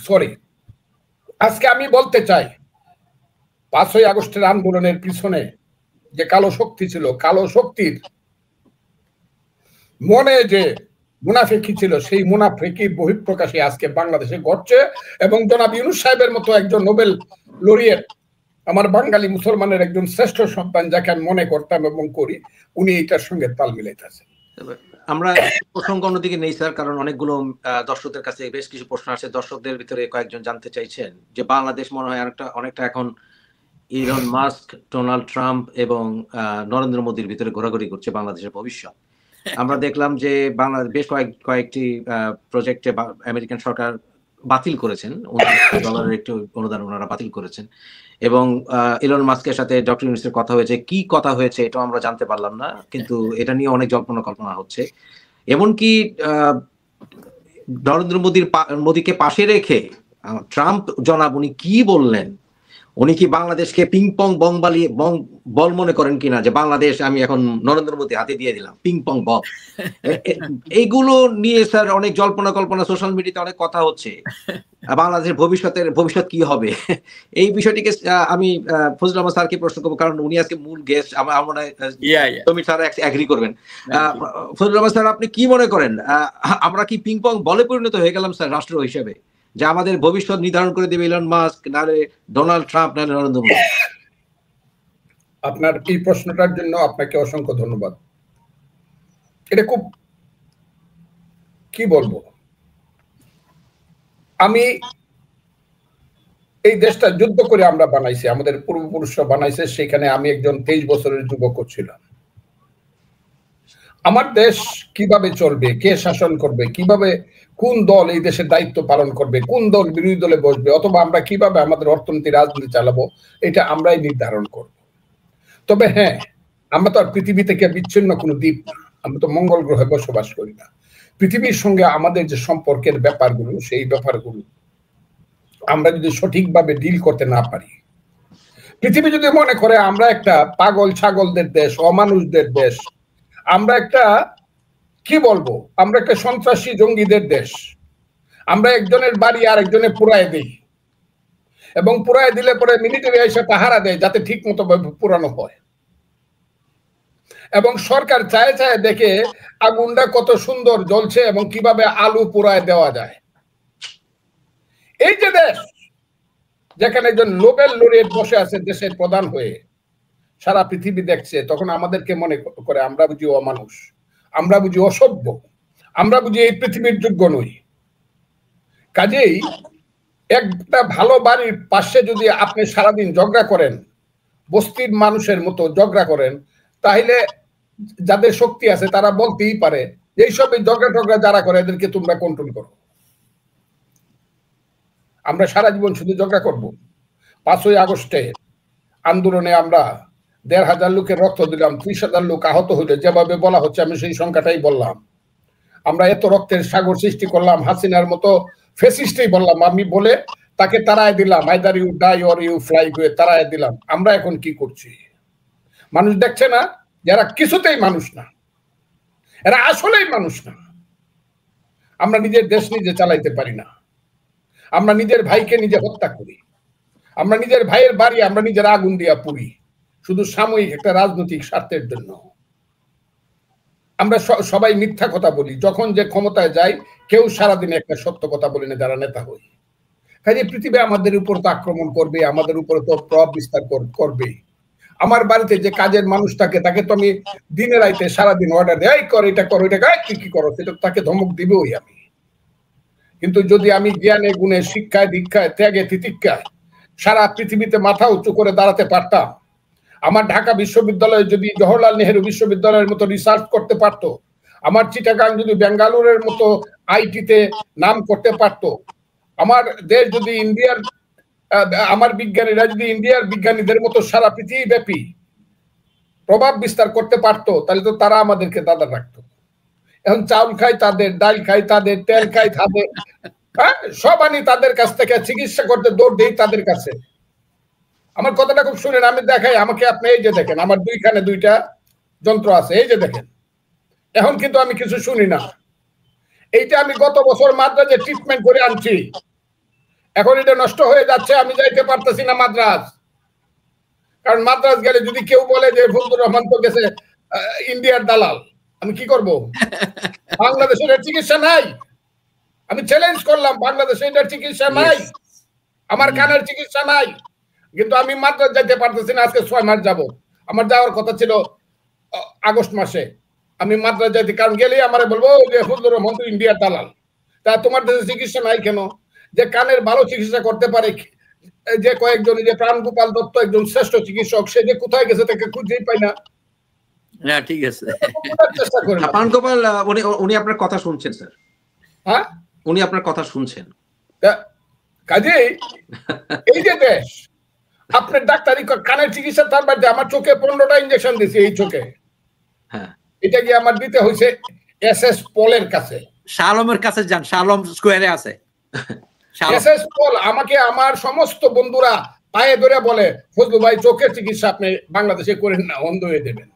S2: সরি, আজকে আমি বলতে চাই 5ই আগস্টের আন্দোলনের পিছনে যে কালো শক্তি ছিল, কালো শক্তির মনে যে মুনাফিকি ছিল, সেই মুনাফিকির বহিঃপ্রকাশে আজকে বাংলাদেশে ঘটছে। এবং জনাব ইউনূস সাহেবের মতো একজন নোবেল লরিয়েট, আমার বাঙালি মুসলমানের একজন শ্রেষ্ঠ সন্তান, যাকে আমি মনে করতাম এবং করি, উনি এটার সঙ্গে তাল মিলাইতেছেন।
S1: আমরা প্রসঙ্গ অন্যদিকে নেই স্যার, কারণ অনেকগুলো দর্শকদের কাছে বেশ কিছু প্রশ্ন আছে। দর্শকদের ভিতরে কয়েকজন জানতে চাইছেন যে বাংলাদেশ মনে হয় অনেকটা এখন ইলন মাস্ক, ডোনাল্ড ট্রাম্প এবং নরেন্দ্র মোদীর ভিতরে ঘোরাঘুরি করছে বাংলাদেশের ভবিষ্যৎ। আমরা দেখলাম যে বাংলাদেশ বেশ কয়েকটি প্রজেক্টে আমেরিকান সরকার বাতিল করেছেন, $19 একটি অনুদান ওনারা বাতিল করেছেন। এবং ইলন মাস্কের সাথে ডক্টর ইউনূসের কথা হয়েছে, কি কথা হয়েছে এটা আমরা জানতে পারলাম না, কিন্তু এটা নিয়ে অনেক জল্পনা কল্পনা হচ্ছে। এমনকি নরেন্দ্র মোদীকে পাশে রেখে ট্রাম্প জনাব উনি কি বললেন, উনি কি বাংলাদেশকে পিং পং বল মনে করেন কিনা, যে বাংলাদেশ আমি এখন নরেন্দ্র মোদী হাতে দিয়ে দিলাম পিং পং বল। এইগুলো নিয়ে স্যার অনেক জল্পনা কল্পনা, সোশ্যাল মিডিয়াতে অনেক কথা হচ্ছে। বাংলাদেশের ভবিষ্যৎ কি হবে, এই বিষয়টিকে আমি ফজলুল আহমদ স্যারকে প্রশ্ন করবো, কারণ উনি আজকে মূল গেস্ট। আমার মনে হয় তুমি স্যার এগ্রি করবেন। ফজলুল আহমদ স্যার, আপনি কি মনে করেন, আমরা কি পিং পং বলে পরিণত হয়ে গেলাম স্যার রাষ্ট্র হিসেবে, যে আমাদের ভবিষ্যৎ নির্ধারণ করে দেবে ইলন মাস্ক, নাহলে ডোনাল্ড ট্রাম্প, নাহলে নরেন্দ্র মোদী?
S2: আপনার এই প্রশ্নটার জন্য আপনাকে অসংখ্য ধন্যবাদ। এটা খুব, কি বলবো, আমি এই দেশটা যুদ্ধ করে আমরা বানাইছি, আমাদের পূর্বপুরুষরা বানাইছে, সেখানে আমি একজন 23 বছরের যুবক ছিলাম। আমার দেশ কিভাবে চলবে, কে শাসন করবে, কিভাবে কোন দল এই দেশের দায়িত্ব পালন করবে, কোন দল বিরোধী দলে বসবে, অথবা আমরা কিভাবে আমাদের অর্থনীতি রাজনীতি চালাবো, এটা আমরাই নির্ধারণ করব। তবে হ্যাঁ, আমরা তো আর পৃথিবী থেকে বিচ্ছিন্ন কোনো দ্বীপ না, আমরা তো মঙ্গল গ্রহে বসবাস করি না। পৃথিবীর সঙ্গে আমাদের যে সম্পর্কের ব্যাপারগুলো, সেই ব্যাপারগুলো আমরা যদি সঠিকভাবে ডিল করতে না পারি, পৃথিবী যদি মনে করে আমরা একটা পাগল ছাগলদের দেশ, অমানুষদের দেশ, আমরা একটা, কি বলবো, আমরা একটা সন্ত্রাসী জঙ্গিদের দেশ, আমরা একজনের বাড়ি আরেকজনের পুরায় দিই, এবং পুরায় দিলে পরে মিলিটারি এসে পাহারা দেয় যাতে ঠিক মতো পুরানো হয়, এবং সরকার চায় দেখে আগুনটা কত সুন্দর জ্বলছে এবং কিভাবে আলু পুরায় দেওয়া যায়। এই যে দেশ, যেখানে একজন নোবেল লরিয়েট বসে আছে দেশের প্রধান হয়ে, সারা পৃথিবী দেখছে, তখন আমাদেরকে মনে করে আমরা বুঝি অমানুষ, আমরা বুঝি অসভ্য, আমরা বুঝি এই পৃথিবীর যোগ্য নই। কাজেই একটা ভালো বাড়ির পাশে যদি আপনি সারাদিন ঝগড়া করেন, বস্তির মানুষের মতো ঝগড়া করেন, তাহলে যাদের শক্তি আছে তারা বলতেই পারে যে এইসব ঝগড়া যারা করে এদেরকে তোমরা কন্ট্রোল করো। আমরা সারা জীবন শুধু ঝগড়া করব? 5ই আগস্টে আন্দোলনে আমরা 1,500 লোকের রক্ত দিলাম, 30,000 লোক আহত হইলো, যেভাবে বলা হচ্ছে আমি সেই সংখ্যাটাই বললাম। আমরা এত রক্তের সাগর সৃষ্টি করলাম, হাসিনার মতো ফেসিস্টই বললাম আমি, বলে তাকে তাড়ায় দিলাম, either you die or you fly, করে তাড়ায় দিলাম। আমরা এখন কি করছি? মানুষ দেখছে না যারা কিছুতেই মানুষ না, এরা আসলেই মানুষ না। আমরা নিজের দেশ নিজে চালাইতে পারি না, আমরা নিজের ভাইকে নিজে হত্যা করি, আমরা নিজের ভাইয়ের বাড়ি আমরা নিজের আগুন দিয়া পুড়ি, শুধু সাময়িক একটা রাজনৈতিক স্বার্থের জন্য। আমরা সবাই মিথ্যা কথা বলি, যখন যে ক্ষমতায় যাই কেউ সারাদিন একটা সত্য কথা বলি না যারা নেতা হই। কাজে পৃথিবী আমাদের উপর তো আক্রমণ করবে, আমাদের উপরে তো প্রভাব বিস্তার করবে। আমার বাড়িতে যে কাজের মানুষটাকে, তাকে তো আমি দিনে রাইতে সারাদিন অর্ডার দেয়, এই কর, এটা করো, এটা কি করো, সেটা তাকে ধমক দিবেই আমি। কিন্তু যদি আমি জ্ঞানে গুণে, শিক্ষায় দীক্ষায়, ত্যাগে তিতিক্ষায় সারা পৃথিবীতে মাথা উঁচু করে দাঁড়াতে পারতাম, আমার ঢাকা বিশ্ববিদ্যালয়ে যদি জওহরলাল নেহেরু বিশ্ববিদ্যালয়ের মতো রিসার্চ করতে পারতো, আমার চিটাগাং যদি বেঙ্গালুরের মতো আইটিতে নাম করতে পারতো, আমার দেশ যদি ইন্ডিয়ার, আমার বিজ্ঞানীরা যদি ইন্ডিয়ার বিজ্ঞানীদের মতো সারা পৃথিবী ব্যাপী প্রভাব বিস্তার করতে পারতো, তাহলে তো তারা আমাদেরকে দাদা রাখতো। এখন চাউল খাই তাদের, ডাল খাই তাদের, তেল খাই তাদের, সব আনি তাদের কাছ থেকে, চিকিৎসা করতে দৌড় দেই তাদের কাছে। আমার কথাটা খুব শুনেন, আমি দেখাই আমাকে, আপনি এই যে দেখেন আমার দুইখানে 2টা যন্ত্র আছে, এই যে দেখেন। এখন কিন্তু আমি কিছু শুনি না, এইটা আমি গত বছর মাদ্রাজে ট্রিটমেন্ট করে আনছি, এখন এটা নষ্ট হয়ে যাচ্ছে, আমি যাইতে পারতেছি না মাদ্রাজ। কারণ মাদ্রাজ গেলে যদি কেউ বলে যে ফজলুর রহমান তো গেছে ইন্ডিয়ার দালাল, আমি কি করব? বাংলাদেশের চিকিৎসা নাই। আমি চ্যালেঞ্জ করলাম, বাংলাদেশে এটার চিকিৎসা নাই, আমার কানের চিকিৎসা নাই, কিন্তু আমি মাদ্রাজ যাইতে পারতেছি না। আজকে 6 মাস যাব। আমার যাওয়ার কথা ছিল আগস্ট মাসে। আমি মাদ্রাজ যাইতে, কারণ গেলেই আমারে বলবো যে হুজুর রহমান তো ইন্ডিয়ার দালাল, তা তোমার দেশে চিকিৎসা নাই কেন? যে কানের ভালো চিকিৎসা করতে পারে যে কয়েকজন, যে প্রাণগোপাল দত্ত একজন শ্রেষ্ঠ চিকিৎসক, সে যে কোথায় গেছে তাকে খুঁজেই পাই না।
S3: না ঠিক আছে,
S2: চেষ্টা করি।
S1: প্রাণগোপাল উনি আপনার কথা শুনছেন স্যার।
S2: হ্যাঁ,
S1: উনি আপনার কথা শুনছেন।
S2: কাজেই এই যে দেশ, আপনার ডাক্তারি কানের চিকিৎসা, তার বাদে আমার চোখে 15টা ইনজেকশন দিয়েছে এই চোখে।
S1: হ্যাঁ,
S2: এটা কি আমার দিতে হয়েছে এসএস পলের কাছে?
S3: শালমের কাছে যান, শালম স্কোয়ারে আছে।
S2: এসএস পল আমাকে আমার সমস্ত বন্ধুরা পায়ে ধরে বলে, ফজলু ভাই চোখের চিকিৎসা আপনি বাংলাদেশে করেন না, অন্ধ হয়ে দেবেন।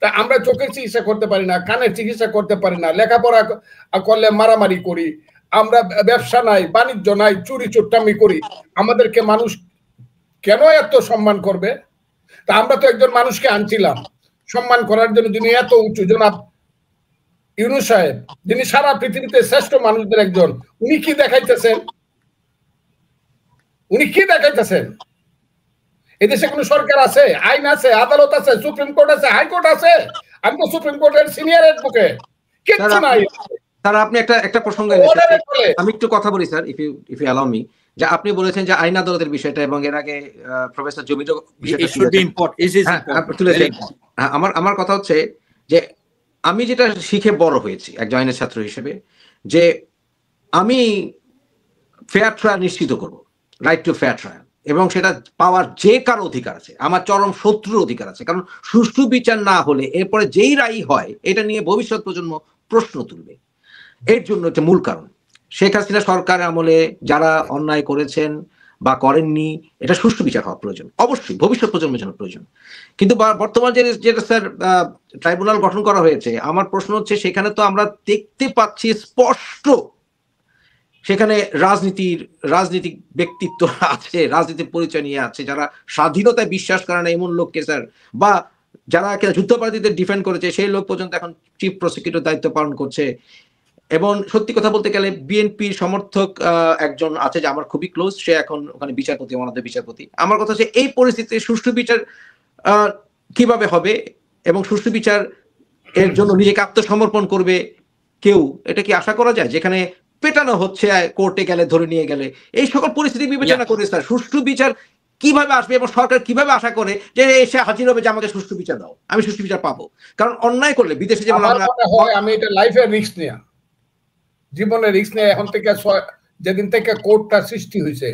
S2: তা আমরা চোখের চিকিৎসা করতে পারি না, কানের চিকিৎসা করতে পারি না, লেখাপড়া করলে মারামারি করি, আমরা ব্যবসা নাই, বাণিজ্য নাই, চুরি চুট্টামি করি, আমাদেরকে মানুষ কেন এত সম্মান করবে? তা আমরা তো একজন মানুষকে আনছিলাম সম্মান করার জন্য, যিনি এত উঁচু, জনাব ইউনূস সাহেব, যিনি সারা পৃথিবীতে শ্রেষ্ঠ মানুষদের একজন। উনি কি দেখাইতেছেন? উনি কি দেখাইতেছেন? এদেশে কোন সরকার আছে, আইন আছে, আদালত আছে, সুপ্রিম কোর্ট আছে, হাইকোর্ট আছে? আমি তো সুপ্রিম কোর্টের সিনিয়র অ্যাডভোকেট, কিচ্ছু নাই।
S1: স্যার আপনি একটা প্রসঙ্গে আমি একটু কথা বলি sir, if you allow me. যে আপনি বলেছেন যে আইন আদালতের বিষয়টা, এবং এর আগে প্রফেসর জমিরও আমার কথা হচ্ছে যে আমি যেটা শিখে বড় হয়েছি একজন আইনের ছাত্র হিসেবে, যে আমি ফেয়ার ট্রায়াল নিশ্চিত করব, রাইট টু ফেয়ার ট্রায়াল, এবং সেটা পাওয়ার যে কারো অধিকার আছে, আমার চরম শত্রুর অধিকার আছে। কারণ সুষ্ঠু বিচার না হলে এরপরে যেই রায় হয় এটা নিয়ে ভবিষ্যৎ প্রজন্ম প্রশ্ন তুলবে। এর জন্য একটা মূল কারণ, শেখ হাসিনা সরকার আমলে যারা অন্যায় করেছেন বা করেননি, এটা সুষ্ঠু বিচার হওয়া প্রয়োজন, অবশ্যই ভবিষ্যৎ প্রজন্মের জন্য প্রয়োজন। কিন্তু বর্তমান যেটা স্যার ট্রাইব্যুনাল গঠন করা হয়েছে, আমার প্রশ্ন হচ্ছে সেখানে তো আমরা দেখতে পাচ্ছি স্পষ্ট সেখানে রাজনীতিক ব্যক্তিত্ব আছে, রাজনীতির পরিচয় নিয়ে আছে, যারা স্বাধীনতায় বিশ্বাস করে না এমন লোককে স্যার, বা যারা যুদ্ধাপরাধীদের ডিফেন্ড করেছে সেই লোক পর্যন্ত এখন চিফ প্রসিকিউটর দায়িত্ব পালন করছে। এবং সত্যি কথা বলতে গেলে বিএনপির সমর্থক একজন আছে যে আমার খুবই ক্লোজ, সে এখন ওখানে বিচারপতি, আমাদের বিচারপতি। আমার কথা হচ্ছে এই পরিস্থিতিতে সুষ্ঠু বিচার কিভাবে হবে, এবং সুষ্ঠু বিচার এর জন্য নিজেকে আত্মসমর্পণ করবে কেউ, এটা কি আশা করা যায়? যেখানে পেটানো হচ্ছে কোর্টে গেলে, ধরে নিয়ে গেলে, এই সকল পরিস্থিতি বিবেচনা করে স্যার সুষ্ঠু বিচার কিভাবে আসবে, এবং সরকার কিভাবে আশা করে যে এসে হাজির হবে যে আমাকে সুষ্ঠু বিচার দাও, আমি সুষ্ঠু বিচার পাবো? কারণ অন্যায় করলে বিদেশে যেমন
S2: আমি এটা লাইফের রিস্ক নিয়ে, জীবনের রিস্ক নিয়ে, এখন থেকে যেদিন থেকে কোর্টটা সৃষ্টি হয়েছে,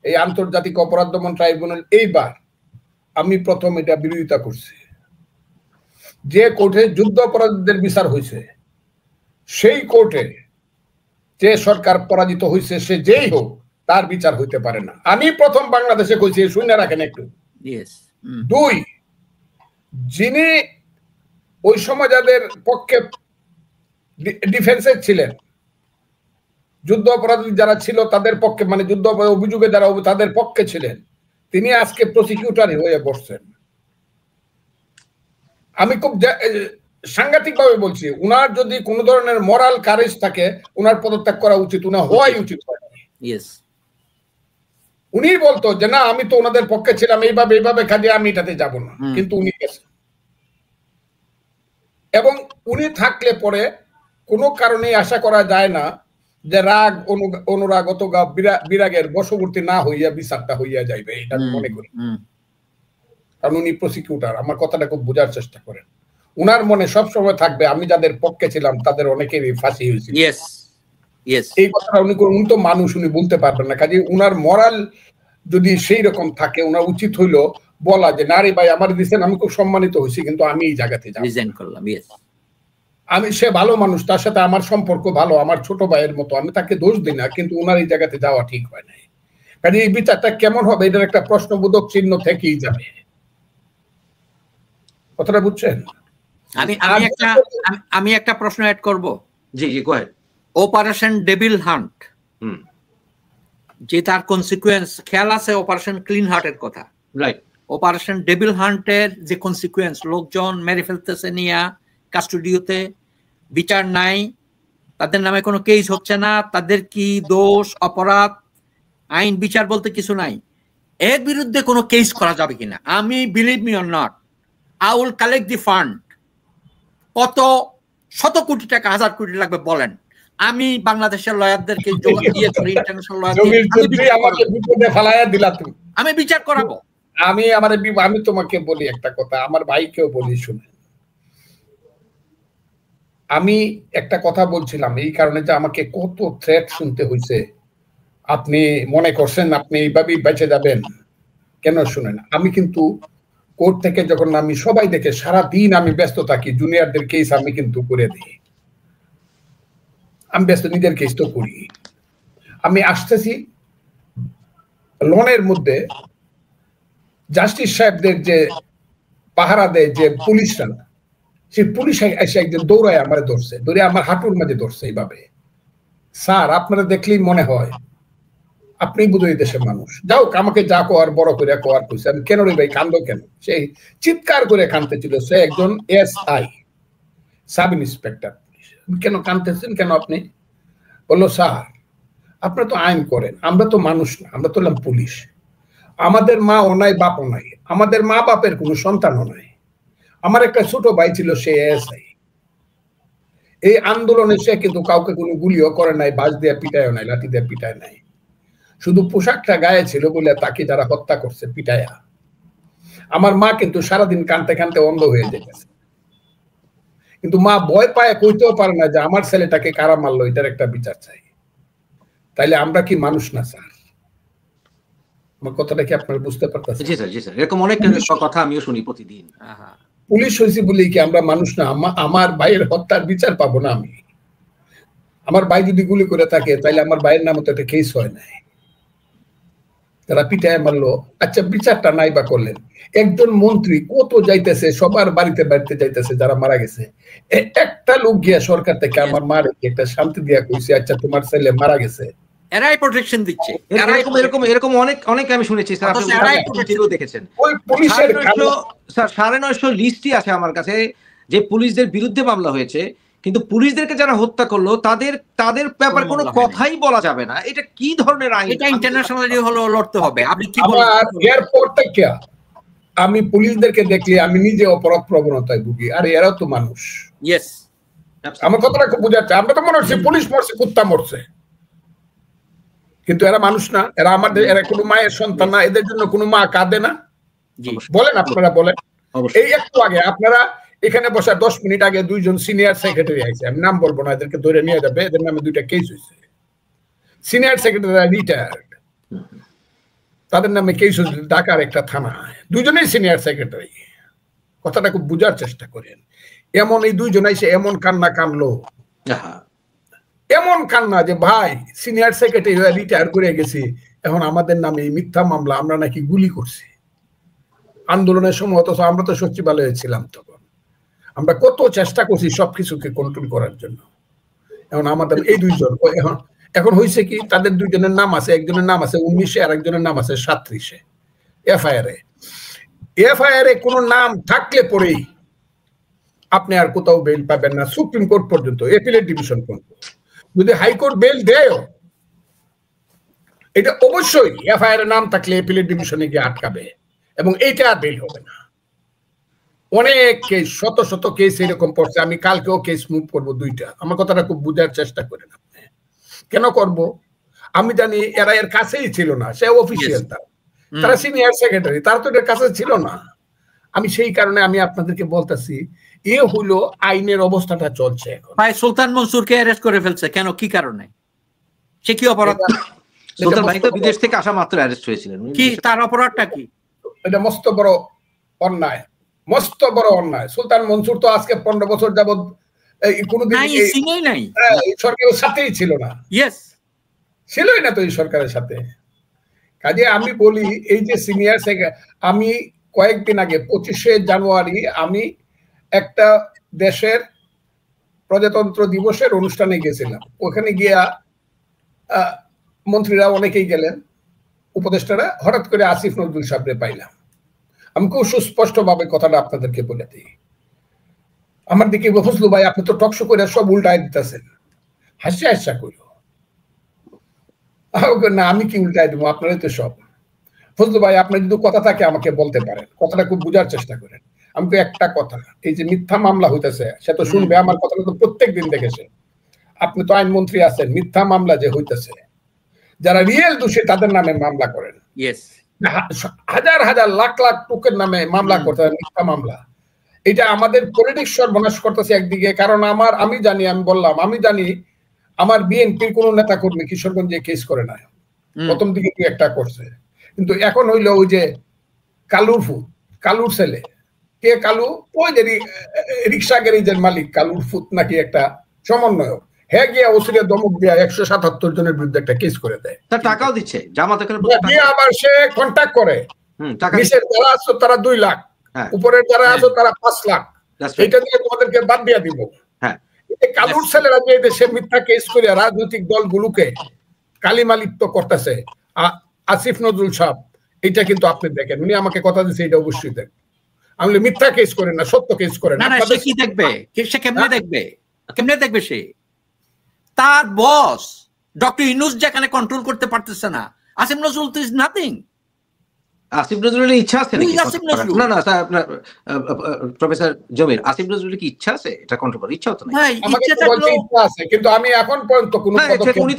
S2: এই আন্তর্জাতিক অপরাধ দমন ট্রাইব্যুনাল, এইবার আমি প্রথম এটা বিরোধিতা করছি। যে কোর্টে যুদ্ধ অপরাধীদের বিচার হয়েছে, সেই কোর্টে যে সরকার পরাজিত হয়েছে, সে যেই হোক, তার বিচার হইতে পারে না। আমি প্রথম বাংলাদেশে কইছি, শুনে রাখেন একটু। 2, যিনি ওই সময় যাদের পক্ষে ডিফেন্সে ছিলেন, যুদ্ধ অপরাধী যারা ছিল তাদের পক্ষে, মানে যুদ্ধ অভিযোগে যারা তাদের পক্ষে ছিলেন, তিনি আজকে প্রসিকিউটর হয়ে বসছেন। আমি খুব সাংঘাতিক ভাবে বলছি, উনার যদি কোন ধরনের মোরাল কারেজ থাকে, উনার পদত্যাগ করা উচিত, উনার হওয়াই উচিত। উনি বলতো যে না, আমি তো ওনাদের পক্ষে ছিলাম, এইভাবে কাজে আমি এটাতে যাব না, কিন্তু উনি গেছেন। এবং উনি থাকলে পরে কোনো কারণে আশা করা যায় না যে রাগ অনুরাগ অথবা বিরাগের বশবর্তী না হইয়া বিচারটা হইয়া যাইবে, এটা আমি মনে করি। কারণ উনি প্রসিকিউটর, আমার কথাটা খুব বোঝার চেষ্টা করেন। উনার মনে সবসময় থাকবে আমি যাদের পক্ষে ছিলাম তাদের অনেকেরই ফাঁসি হয়েছে। এই কথাটা উনি তো মানুষ, উনি বলতে পারবেন না। কাজে উনার মরাল যদি সেই রকম থাকে, উনার উচিত হইল বলা যে না রে ভাই, আমার দিচ্ছেন, আমি খুব সম্মানিত হয়েছি, কিন্তু আমি এই জায়গাতে যাব। আমি, সে ভালো মানুষ, তার সাথে আমার সম্পর্ক ভালো, আমার ছোট ভাইয়ের মতো, আমি তাকে দোষ দিই না, কিন্তু উনার এই জায়গাতে যাওয়া ঠিক হয় নাই। কাজে এই বিচারটা কেমন হবে, এটার একটা প্রশ্নবোধক চিহ্ন থেকেই যাবে। কথাটা বুঝছেন?
S3: আমি একটা প্রশ্ন অ্যাড করব।
S1: জি জি, go ahead.
S3: Operation devil hunt, যে তার কনসিকুয়েন্স খেয়াল আছে? অপারেশন ক্লিন হার্টের কথা, রাইট? অপারেশন ডেভিল হান্টের যে কনসিকুয়েন্স, লোকজন মেরে ফেলতেছে নিয়ে, কাস্টোডিওতে, বিচার নাই, তাদের নামে কোনো কেস হচ্ছে না, তাদের কি দোষ অপরাধ, আইন বিচার বলতে কিছু নাই, এর বিরুদ্ধে কোনো কেস করা যাবে কিনা? আমি believe me or not, I will collect the fund. কত শত কোটি টাকা, হাজার কোটি লাগবে বলেন, আমি বাংলাদেশের লয়ারদেরকে ইন্টারন্যাশনাল আমি বিচার করাবো।
S2: আমি তোমাকে বলি একটা কথা, আমার ভাইকেও বলি, শুনে। আমি একটা কথা বলছিলাম এই কারণে যে আমাকে কত থ্রেট শুনতে হয়েছে, আপনি মনে করছেন আপনি এইভাবেই বেঁচে যাবেন কেন? শুনেন, আমি কিন্তু কোর্ট থেকে যখন আমি সবাই দেখে সারা দিন আমি ব্যস্ত থাকি, জুনিয়রদের কেস আমি কিন্তু করে দিই, আমি ব্যস্ত, নিজের কেস তো করি। আমি আসতেছি লোনের মধ্যে জাস্টিস সাহেবদের যে পাহারা দেয় যে পুলিশরা, সেই পুলিশ এসে একদিন দৌড়ায় আমার ধরছে, ধরে আমার হাঁটুর মাঝে ধরছে এইভাবে। স্যার, আপনারা দেখলেই মনে হয় আপনি বুঝই দেশের মানুষ, যাও আমাকে যা কোয়ার বড় করে কোয়ার কইছে। আমি কেন রে ভাই কান্দো কেন? সেই চিৎকার করে কাঁদতেছিল, সে একজন SI, সাব ইন্সপেক্টর পুলিশ। কেন কাঁদতেছেন কেন আপনি? বললো, স্যার আপনারা তো আইন করেন, আমরা তো মানুষ না, আমরা তো হলাম পুলিশ, আমাদের মা ও নাই, বাপ ও নাই, আমাদের মা বাপের কোনো সন্তানও নাই। আমার একটা ছোট ভাই ছিল, সে SI। এই আন্দোলনে সে কিন্তু কাউকে কোনো গুলিও করে নাই, বাস দিয়ে পিটায়ও নাই, লাঠি দিয়ে পিটায় নাই, শুধু পোশাকটা গায়ে ছিল বলে তাকে যারা হত্যা করছে পিটায়া। আমার মা কিন্তু সারাদিন কানতে কানতে অন্ধ হয়ে যেতেছে, কিন্তু মা ভয় পায়, কইতেও পারে না যে আমার ছেলেটাকে কারা মারলো, এটার একটা বিচার চাই। তাইলে আমরা কি মানুষ না স্যার? আমার কথাটা কি আপনারা বুঝতে পারতেছেন?
S1: জি স্যার, জি স্যার, এরকম অনেক কথা আমিও শুনি প্রতিদিন।
S2: পুলিশ হয়েছি বলেই কি আমরা মানুষ না? আমার ভাইয়ের হত্যার বিচার পাবো না আমি? আমার ভাই যদি গুলি করে থাকে তাইলে আমার ভাইয়ের নামে তো একটা কেস হয় নাই, তারা পিটায় মারলো, আচ্ছা বিচারটা নাই বা করলেন। একজন মন্ত্রী কত যাইতেছে, সবার বাড়িতে বাড়িতে যাইতেছে যারা মারা গেছে, একটা লোক গিয়া সরকার থেকে আমার মার একটা শান্তি দিয়া কইছে, আচ্ছা তোমার ছেলে মারা গেছে,
S3: এরাই প্রোটেকশন দিচ্ছে।
S1: এরকম অনেক আমি শুনেছি স্যার, আপনি দেখেছেন।
S2: ওই পুলিশের
S1: স্যার 950 লিস্টই আছে আমার কাছে যে পুলিশদের বিরুদ্ধে মামলা হয়েছে, কিন্তু পুলিশদেরকে যারা হত্যা করলো তাদের ব্যাপারে কোনো কথাই বলা যাবে না। এটা কি ধরনের আইন?
S3: এটা ইন্টারন্যাশনালি হলো লড়তে হবে। আপনি কি
S2: বলেন? এয়ারপোর্ট থেকে আমি পুলিশদেরকে দেখলে আমি নিজে অপরাধ প্রবণতায় ভুগি। আরে এরাও তো মানুষ।
S3: ইয়েস,
S2: আমার কথাটা খুব বোঝাচ্ছে। আমরা তো মনে হচ্ছে পুলিশ মরছে, কুত্তা মরছে, কিন্তু এরা মানুষ না, এরা আমাদের, এরা কোনো মায়ের সন্তান না, এদের জন্য কোনো মা কাঁদে না? বলেন, আপনারা বলেন। এই একটু আগে আপনারা এখানে বসা 10 মিনিট আগে দুইজন সিনিয়র সেক্রেটারি আছে, আমি নাম বলবো না, এদেরকে ধরে নিয়ে যাবে, এদের নামে 2টা কেস হয়েছে। সিনিয়র সেক্রেটারি রিটায়ার্ড, তাদের নামে কেস হয়েছে ঢাকার একটা থানায়, দুজনেই সিনিয়র সেক্রেটারি। কথাটা খুব বুঝার চেষ্টা করেন। এমন এই দুইজন এসে এমন কান্না কানলো, এমন কান্না যে ভাই সিনিয়র সেক্রেটারি হয়ে রিটায়ার করে গেছি, এখন আমাদের নামে এই মিথ্যা মামলা, আমরা নাকি গুলি করছি আন্দোলনের সময়। অথচ আমরা তো সচিবালয়ে ছিলাম তখন, আমরা কত চেষ্টা করছি সবকিছুকে কন্ট্রোল করার জন্য। এখন আমাদের এই দুইজন এখন হয়েছে কি, তাদের দুইজনের নাম আছে, একজনের নাম আছে 19-এ আর একজনের নাম আছে 37-এ এফআইআর এ কোনো নাম থাকলে পরেই আপনি আর কোথাও বেল পাবেন না, সুপ্রিম কোর্ট পর্যন্ত, এপিলেট ডিভিশন পর্যন্ত। যদি হাইকোর্ট বেল দেয়, এটা অবশ্যই এফআইআর এর নাম থাকলে এপিলেট ডিভিশনে গিয়ে আটকাবে, এবং এইটা আর বেল হবে না। অনেক কেস, শত শত কেস এরকম পড়ছে। আমি কালকেও কেস মুভ করবো 2টা। আমার কথাটা খুব বুঝার চেষ্টা করেন আপনি। কেন করব? আমি জানি এরা এর কাছেই ছিল না, সে অফিসিয়াল, তারা সিনিয়র সেক্রেটারি, তার তো এর কাছে ছিল না। আমি সেই কারণে আমি আপনাদেরকে বলতেছি, এ হলো আইনের অবস্থাটা চলছে এখন।
S3: ভাই সুলতান মনসুরকে অ্যারেস্ট করে ফেলছে কেন? কি কারণে? সে কি অপরাধ?
S1: সুলতান ভাই তো বিদেশ থেকে আসা মাত্র অ্যারেস্ট হয়েছিলেন,
S3: কি তার অপরাধটা কি? এটা
S2: মস্ত বড় অন্যায়, মস্ত বড় অন্যায়। সুলতান মনসুর তো আজকে 15 বছর যাবত কোনোদিন এই সরকারের সাথেই ছিল না, ছিলই না তো এই সরকারের সাথে। কাজে আমি বলি, এই যে সিনিয়র আমি কয়েকদিন আগে 25শে জানুয়ারি আমি একটা দেশের প্রজাতন্ত্র দিবসের অনুষ্ঠানে গেছিলাম। ওখানে গিয়া মন্ত্রীরা অনেকেই গেলেন, উপদেষ্টারা, হঠাৎ করে আসিফ নজরুল সাহেবরে পাইলাম। আমি খুব সুস্পষ্ট ভাবে কথাটা আপনাদেরকে বলে দিই। আমার দিকে ফজলু ভাই আপনি তো টকশো করে সব উল্টায় দিতেছেন, হাসি হাসা করো না, আমি কি উল্টায় দেবো, আপনারাই তো সব। ফজলু ভাই আপনার যদি কথা থাকে আমাকে বলতে পারেন, কথাটা খুব বোঝার চেষ্টা করেন। আমাকে একটা কথা, এই যে মিথ্যা মামলা হইতেছে সে তো শুনবে আমার কথাটা তো প্রত্যেক দিন দেখেছে। আপনি তো আইনমন্ত্রী আছেন, মিথ্যা মামলা যে হইতেছে, যারা রিয়েল দোষী তাদের নামে মামলা করেন, হাজার হাজার লাখ লাখ লোকের নামে মামলা করতে মিথ্যা মামলা। এটা আমাদের পলিটিক্স সর্বনাশ করতেছে একদিকে। কারণ আমি জানি, আমি বললাম আমি জানি আমার বিএনপির কোন নেতা কর্মী কিশোরগঞ্জে কেস করে না, প্রথম দিকে কি একটা করছে, কিন্তু এখন হইলো ওই যে কালুর ছেলে, কে কালু, ওই যে রিক্সা গ্যারেজের মালিক কালুর ফুত নাকি একটা সমন্বয়ক, হ্যাঁ গিয়া ওসিরে দমক দিয়া 177 জনের বিরুদ্ধে একটা কেস করে দেয়।
S1: তার টাকাও দিচ্ছে জামাতে করে,
S2: আবার সে কন্ট্যাক্ট করে, নিচের যারা আছো তারা 2 লাখ, উপরের যারা আছো তারা 5 লাখ, এটা দিয়ে তোমাদেরকে বাদ দিয়া দিব। কালুর ছেলেরা যে দেশে মিথ্যা কেস করে রাজনৈতিক দলগুলোকে কালিমালিপ্ত করতেছে, আসিফ নজরুল সাহেব, এটা কিন্তু আপনি দেখেন, উনি আমাকে কথা দিচ্ছে, এটা অবশ্যই দেখেন। আমি মিথ্যা কেস করেন না, সত্য কেস করেন না।
S3: সে কি দেখবে, সে কেমনে দেখবে, কেমনে দেখবে? সে তার বস ডক্টর ইউনূস যেখানে কন্ট্রোল করতে পারতেছে না, আসিফ নজরুল তো ইজ নাথিং।
S1: আসিফ নজরুলের ইচ্ছা আছে নাকি? না না স্যার, আপনার প্রফেসর জমির, আসিফ নজরুলের কি ইচ্ছা আছে এটা কন্ট্রোল করার? ইচ্ছা হতো না।
S2: ইচ্ছা আছে, কিন্তু আমি এখন পর্যন্ত কোনো পদক্ষেপ,
S1: উনি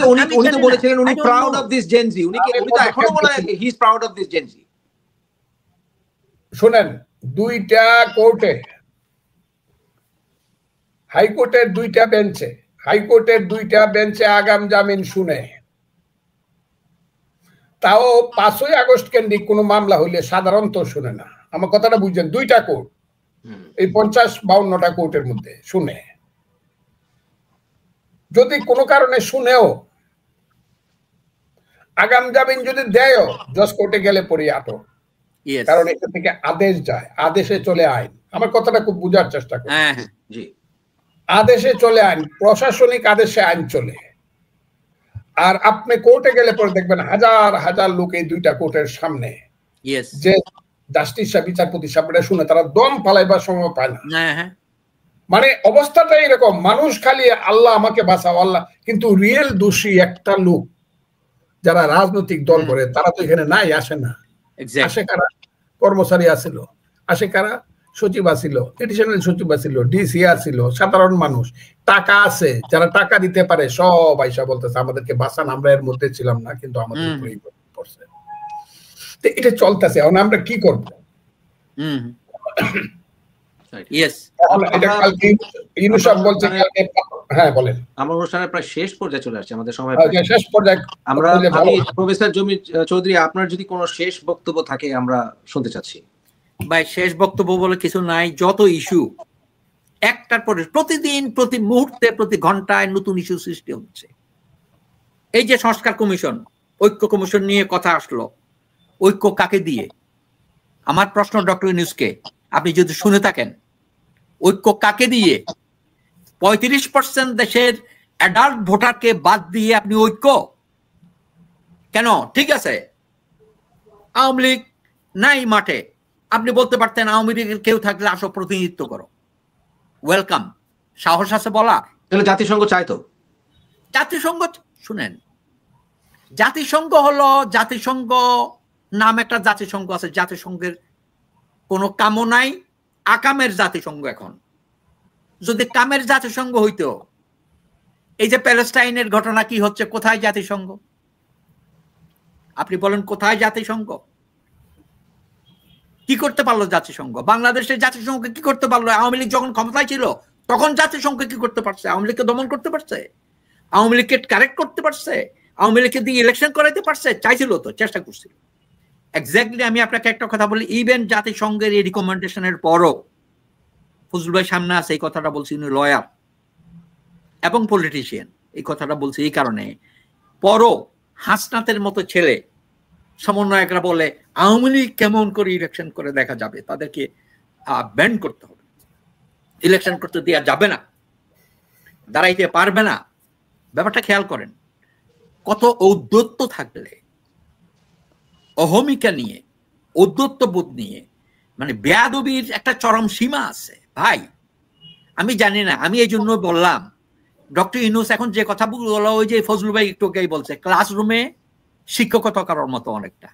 S1: তো বলেছিলেন উনি proud of this Gen Z, উনি তো এখনো বলে he is proud of this Gen Z.
S2: শুনেন, 2টা কোর্টে, হাইকোর্টের 2টা বেঞ্চে, হাইকোর্টের 2টা বেঞ্চে আগাম জামিন শুনে, তাও 5ই আগস্ট কেন্দ্রিক কোন মামলা হইলে সাধারণত শুনে না। আমার কথাটা বুঝছেন? 2টা কোর্ট, এই 50-52টা কোর্টের মধ্যে শুনে, যদি কোনো কারণে শুনেও আগাম জামিন যদি দেয়ও, জজ কোর্টে গেলে পরে আটক, কারণ এখান থেকে আদেশ যায়, আদেশে চলে আইন। আমার কথাটা খুব বোঝার চেষ্টা করি। আদেশে চলে আইন, প্রশাসনিক আদেশে আইন চলে। আর আপনি কোর্টে গেলে পরে দেখবেন হাজার হাজার লোক এই 2টা কোর্টের সামনে, যে জাস্টিস সাহেব, বিচারপতি সাহেবরা শুনে তারা দম ফালাইবার সময় পায় না। মানে অবস্থাটা এরকম, মানুষ খালি আল্লাহ আমাকে বাঁচাও আল্লাহ, কিন্তু রিয়েল দোষী একটা লোক যারা রাজনৈতিক দল করে তারা তো এখানে নাই, আসে না। আসে কারা? কর্মচারী আসিল, আসে কারা? সচিব আসিল, এডিশনাল সচিব আসিল, ডিসি আসিল, সাধারণ মানুষ। টাকা আছে, যারা টাকা দিতে পারে সব আইসা বলতেছে আমাদেরকে বাঁচান, আমরা এর মধ্যে ছিলাম না, কিন্তু আমাদের উপরেই পড়ছে। এটা চলতেছে, এখন আমরা কি করবো?
S1: আমার অনুষ্ঠানের প্রায় শেষ পর্যায়ে চলে আসছে, আমাদের সময়
S2: শেষ পর্যায়ে।
S1: আমি প্রফেসর জমির চৌধুরী, আপনার যদি কোনো শেষ বক্তব্য থাকে আমরা শুনতে চাচ্ছি।
S3: ভাই, শেষ বক্তব্য বলে কিছু নাই। যত ইস্যু একটার পরে প্রতিদিন, প্রতি মুহূর্তে, প্রতি ঘন্টায় নতুন ইস্যু সৃষ্টি হচ্ছে। এই যে সংস্কার কমিশন, ঐক্য কমিশন নিয়ে কথা আসলো, ঐক্য কাকে দিয়ে? আমার প্রশ্ন ডক্টর ইউনূসকে, আপনি যদি শুনে থাকেন, ঐক্য কাকে দিয়ে? 35% দেশের অ্যাডাল্ট ভোটারকে বাদ দিয়ে আপনি ঐক্য কেন? ঠিক আছে, আওয়ামী লীগ নাই মাঠে, আপনি বলতে পারতেন আওয়ামী লীগের কেউ থাকলে আসো, প্রতিনিধিত্ব করো, ওয়েলকাম, সাহস আছে বলা?
S1: জাতিসংঘ চাইতো,
S3: জাতিসংঘ, শুনেন, জাতিসংঘ হলো, জাতিসংঘ নাম একটা জাতিসংঘ আছে, জাতিসংঘের কোনো কামও নাই, আকামের জাতিসংঘ। এখন যদি কামের জাতিসংঘ হইতো, এই যে প্যালেস্টাইনের ঘটনা কি হচ্ছে, কোথায় জাতিসংঘ? আপনি বলেন কোথায় জাতিসংঘ? কি করতে পারলো জাতিসংঘ? বাংলাদেশের জাতিসংঘ কি করতে পারলো? আওয়ামী লীগ যখন ক্ষমতায় ছিল তখন জাতিসংঘ কি করতে পারছে? আওয়ামী লীগকে দমন করতে পারছে? আওয়ামী লীগকে কারেক্ট করতে পারছে? আওয়ামী লীগকে দিয়ে ইলেকশন করাইতে পারছে? চাইছিল তো, চেষ্টা করছিল। এক্স্যাক্টলি আমি আপনাকে একটা কথা বলি, ইভেন জাতিসংঘের এই রিকমেন্ডেশনের পরও, ফজলুল ভাই সামনে আছে, এই কথাটা বলছি, উনি লয়ার এবং পলিটিশিয়ান, এই কথাটা বলছি এই কারণে, পরও হাসনাতের মতো ছেলে সমন্বয়করা বলে আওয়ামী লীগ কেমন করে ইলেকশন করে দেখা যাবে, তাদেরকে ব্যান করতে হবে, ইলেকশন করতে দেওয়া যাবে না, দাঁড়াইতে পারবে না। ব্যাপারটা খেয়াল করেন, কত ঔদ্ধত্য থাকলে, অহমিকা নিয়ে, ঔদ্ধত্য বোধ নিয়ে, মানে বেয়াদবির একটা চরম সীমা আছে ভাই। আমি জানি না, আমি এই জন্য বললাম ডক্টর ইউনূস এখন যে কথা বললো, ওই যে ফজলুল ভাই একটু আগেই বলছে, ক্লাসরুমে শিক্ষকতা করার মতো অনেকটা।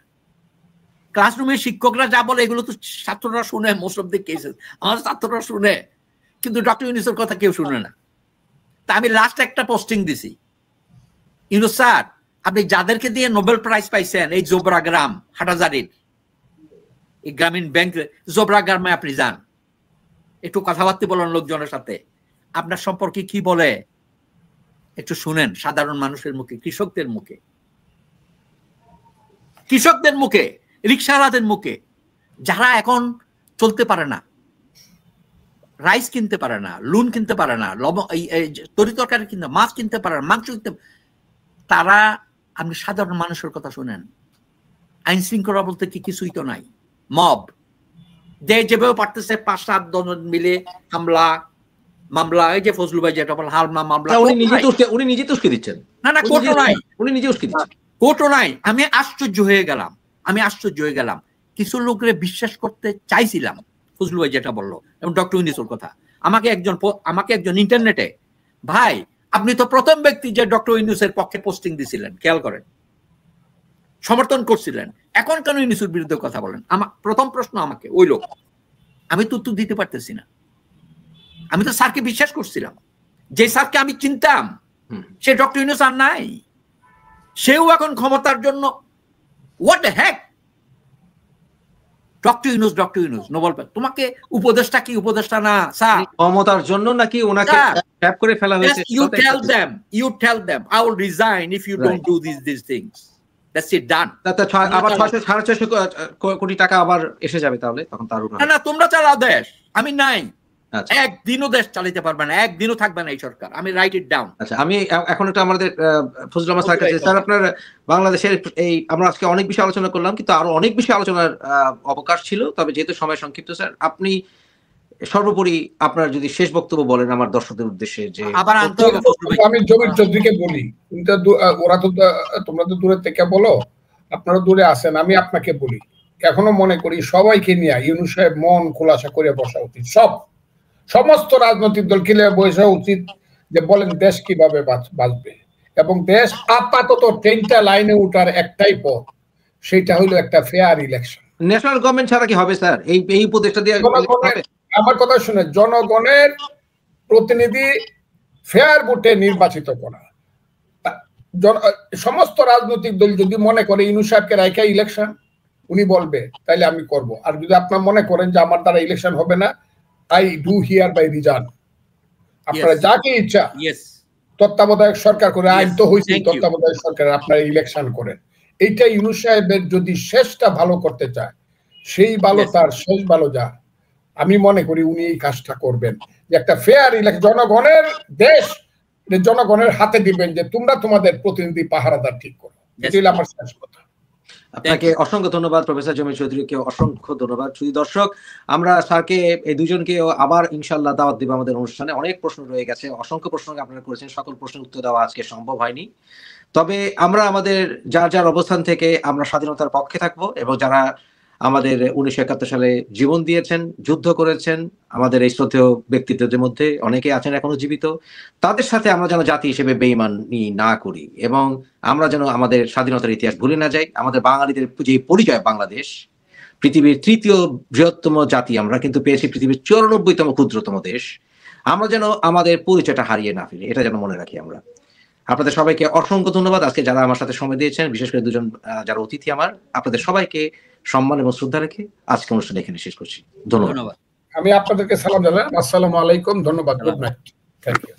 S3: ক্লাসরুমে শিক্ষকরা যা বলে এগুলো তো ছাত্ররা শুনে, মোস্ট অফ দ্য কেসেস আমার ছাত্ররা শুনে, কিন্তু ডক্টর ইউনূসের কথা কেউ শুনে না। তা আমি লাস্ট একটা পোস্টিং দিছি, ইউনূস স্যার আপনি যাদেরকে দিয়ে নোবেল প্রাইজ পাইছেন, এই জোবরা গ্রাম হাটাজারির এই গ্রামীণ ব্যাংক জোবরা গ্রামে আপনি যান, একটু কথাবার্তা বলেন লোকজনের সাথে, আপনার সম্পর্কে কি বলে একটু শুনেন সাধারণ মানুষের মুখে, কৃষকদের মুখে, রিক্সাওয়ালাদের মুখে, যারা এখন চলতে পারে না, রাইস কিনতে পারে না, লুন কিনতে পারে না, তরি তরকারি কিনতে, মাছ কিনতে পারে না, মাংস কিনতে, তারা, আপনি সাধারণ মানুষের কথা শুনেন। আইন শৃঙ্খলা বলতে কি কিছুই তো নাই, মব যে যেভাবে পারতেছে 5-7 জন মিলে হামলা মামলা, এই যে ফজলু ভাই যেটা বলেন হামলা মামলা,
S1: উনি নিজে তো উস্কে দিচ্ছেন।
S3: না না, কোর্টও নাই,
S1: উনি নিজে উস্কে দিচ্ছেন,
S3: কোর্টও নাই। আমি আশ্চর্য হয়ে গেলাম, কিছু লোকরে বিশ্বাস করতে চাইছিলাম ফজলু ভাই যেটা বললো এবং ডক্টর ইউনূসের কথা। আমাকে একজন ইন্টারনেটে, ভাই আপনি তো প্রথম ব্যক্তি যে ডক্টর ইউনূসের পক্ষে পোস্টিং দিছিলেন, খেয়াল করেন, সমর্থন করছিলেন, এখন কেন ইউনূসের বিরুদ্ধে কথা বলেন? আমার প্রথম প্রশ্ন আমাকে ওই লোক, আমি তো উত্তর দিতে পারতেছি না। আমি তো স্যারকে বিশ্বাস করছিলাম, যে স্যারকে আমি চিনতাম, সে ডক্টর ইউনূস আর নাই, সেও এখন ক্ষমতার জন্য, what the Heck, doctor Yunus Nobel prize, তোমাকে উপদেষ্টা কি উপদেষ্টা না স্যার,
S1: ক্ষমতার জন্য নাকি ওনাকে ট্যাপ করে ফেলা হয়েছে?
S3: you tell them I will resign if you don't do these things. That's it, done.
S1: আবার 600 কোটি টাকা আবার এসে যাবে, তাহলে তখন তার
S3: না তোমরা চালাও দেশ, আমি নাই। একদিনও দেশ চালাতে পারবে না, একদিনও থাকবে না এই সরকার, আমি রাইট ইট ডাউন।
S1: আচ্ছা, আমি এখন একটা আমাদের ফজলুল আহমদ স্যার কাছে, স্যার আপনার বাংলাদেশের এই আমরা আজকে অনেক বিষয় আলোচনা করলাম, কিন্তু আরো অনেক বিষয় আলোচনার অবকাশ ছিল, তবে যেহেতু সময় সংক্ষিপ্ত, স্যার আপনি সর্বোপরি আপনার যদি শেষ বক্তব্য বলেন আমার দর্শকদের উদ্দেশ্যে। যে
S3: আবার
S2: আমি জমির চৌধুরীকে বলি, ওরা তো, তোমরা তো দূরে থেকে বলো, আপনারা দূরে আছেন, আমি আপনাকে বলি, এখনো মনে করি সবাইকে নিয়ে ইউনূস সাহেব মন খোলাসা করে বসা উচিত, সমস্ত রাজনৈতিক দলকে নিয়ে বসা উচিত, যে বলেন দেশ কিভাবে বাঁচবে, এবং দেশ আপাতত 3টা লাইনে উঠার একটাই পথ, সেটা হলো একটা ফেয়ার ইলেকশন।
S1: ন্যাশনাল গভর্নমেন্ট ছাড়া কি হবে স্যার? এই উপদেশটা দিয়ে
S2: আমার কথা শুনে, জনগণের প্রতিনিধি ফেয়ার ভোটে নির্বাচিত করা। সমস্ত রাজনৈতিক দল যদি মনে করে ইউনূস সাহেবকে রাইখা ইলেকশন উনি বলবে, তাইলে আমি করব। আর যদি আপনারা মনে করেন যে আমার দ্বারা ইলেকশন হবে না, I do hereby resign, আপনারা যাকে ইচ্ছা তত্ত্বাবধায়ক সরকার করে, আইন তো হয়েছে তত্ত্বাবধায়ক সরকার, আপনারা ইলেকশন করেন। এইটা ইউনূস সাহেবের যদি শেষটা ভালো করতে চায়, সেই ভালো তার শেষ ভালো যা, আমি মনে করি উনি এই কাজটা করবেন, যে একটা ফেয়ার ইলেকশন, জনগণের দেশ জনগণের হাতে দিবেন, যে তোমরা তোমাদের প্রতিনিধি পাহারাদার ঠিক করো। এটাই আমার শেষ কথা।
S1: আপনাকে অসংখ্য ধন্যবাদ প্রফেসর জমির চৌধুরীকে, অসংখ্য ধন্যবাদ। শুধু দর্শক, আমরা স্যারকে এই দুজনকে আবার ইনশাআল্লাহ দাওয়াত দিব আমাদের অনুষ্ঠানে। অনেক প্রশ্ন রয়ে গেছে, অসংখ্য প্রশ্ন আপনারা করেছেন, সকল প্রশ্নের উত্তর দেওয়া আজকে সম্ভব হয়নি, তবে আমরা আমাদের যার অবস্থান থেকে আমরা স্বাধীনতার পক্ষে থাকবো, এবং যারা আমাদের 1971 সালে জীবন দিয়েছেন, যুদ্ধ করেছেন, আমাদের এই শ্রদ্ধেয় ব্যক্তিত্বদের মধ্যে অনেকে আছেন এখনো জীবিত, তাদের সাথে আমরা যেন জাতি হিসেবে বেঈমানি না করি, এবং আমরা যেন আমাদের স্বাধীনতার ইতিহাস ভুলে না যাই। আমাদের বাঙালিদের যে পরিচয়, বাংলাদেশ পৃথিবীর 3য় বৃহত্তম জাতি, আমরা কিন্তু পেয়েছি পৃথিবীর 94তম ক্ষুদ্রতম দেশ, আমরা যেন আমাদের পরিচয়টা হারিয়ে না ফেলি, এটা যেন মনে রাখি আমরা। আপনাদের সবাইকে অসংখ্য ধন্যবাদ। আজকে যারা আমার সাথে সময় দিয়েছেন, বিশেষ করে দুজন যারা অতিথি আমার, আপনাদের সবাইকে সম্মান এবং শ্রদ্ধা রেখে আজকে অনুষ্ঠান এখানে শেষ করছি। ধন্যবাদ।
S2: আমি আপনাদেরকে সালাম জানাই, আসসালামু আলাইকুম, ধন্যবাদ, গুড নাইট, থ্যাংক ইউ।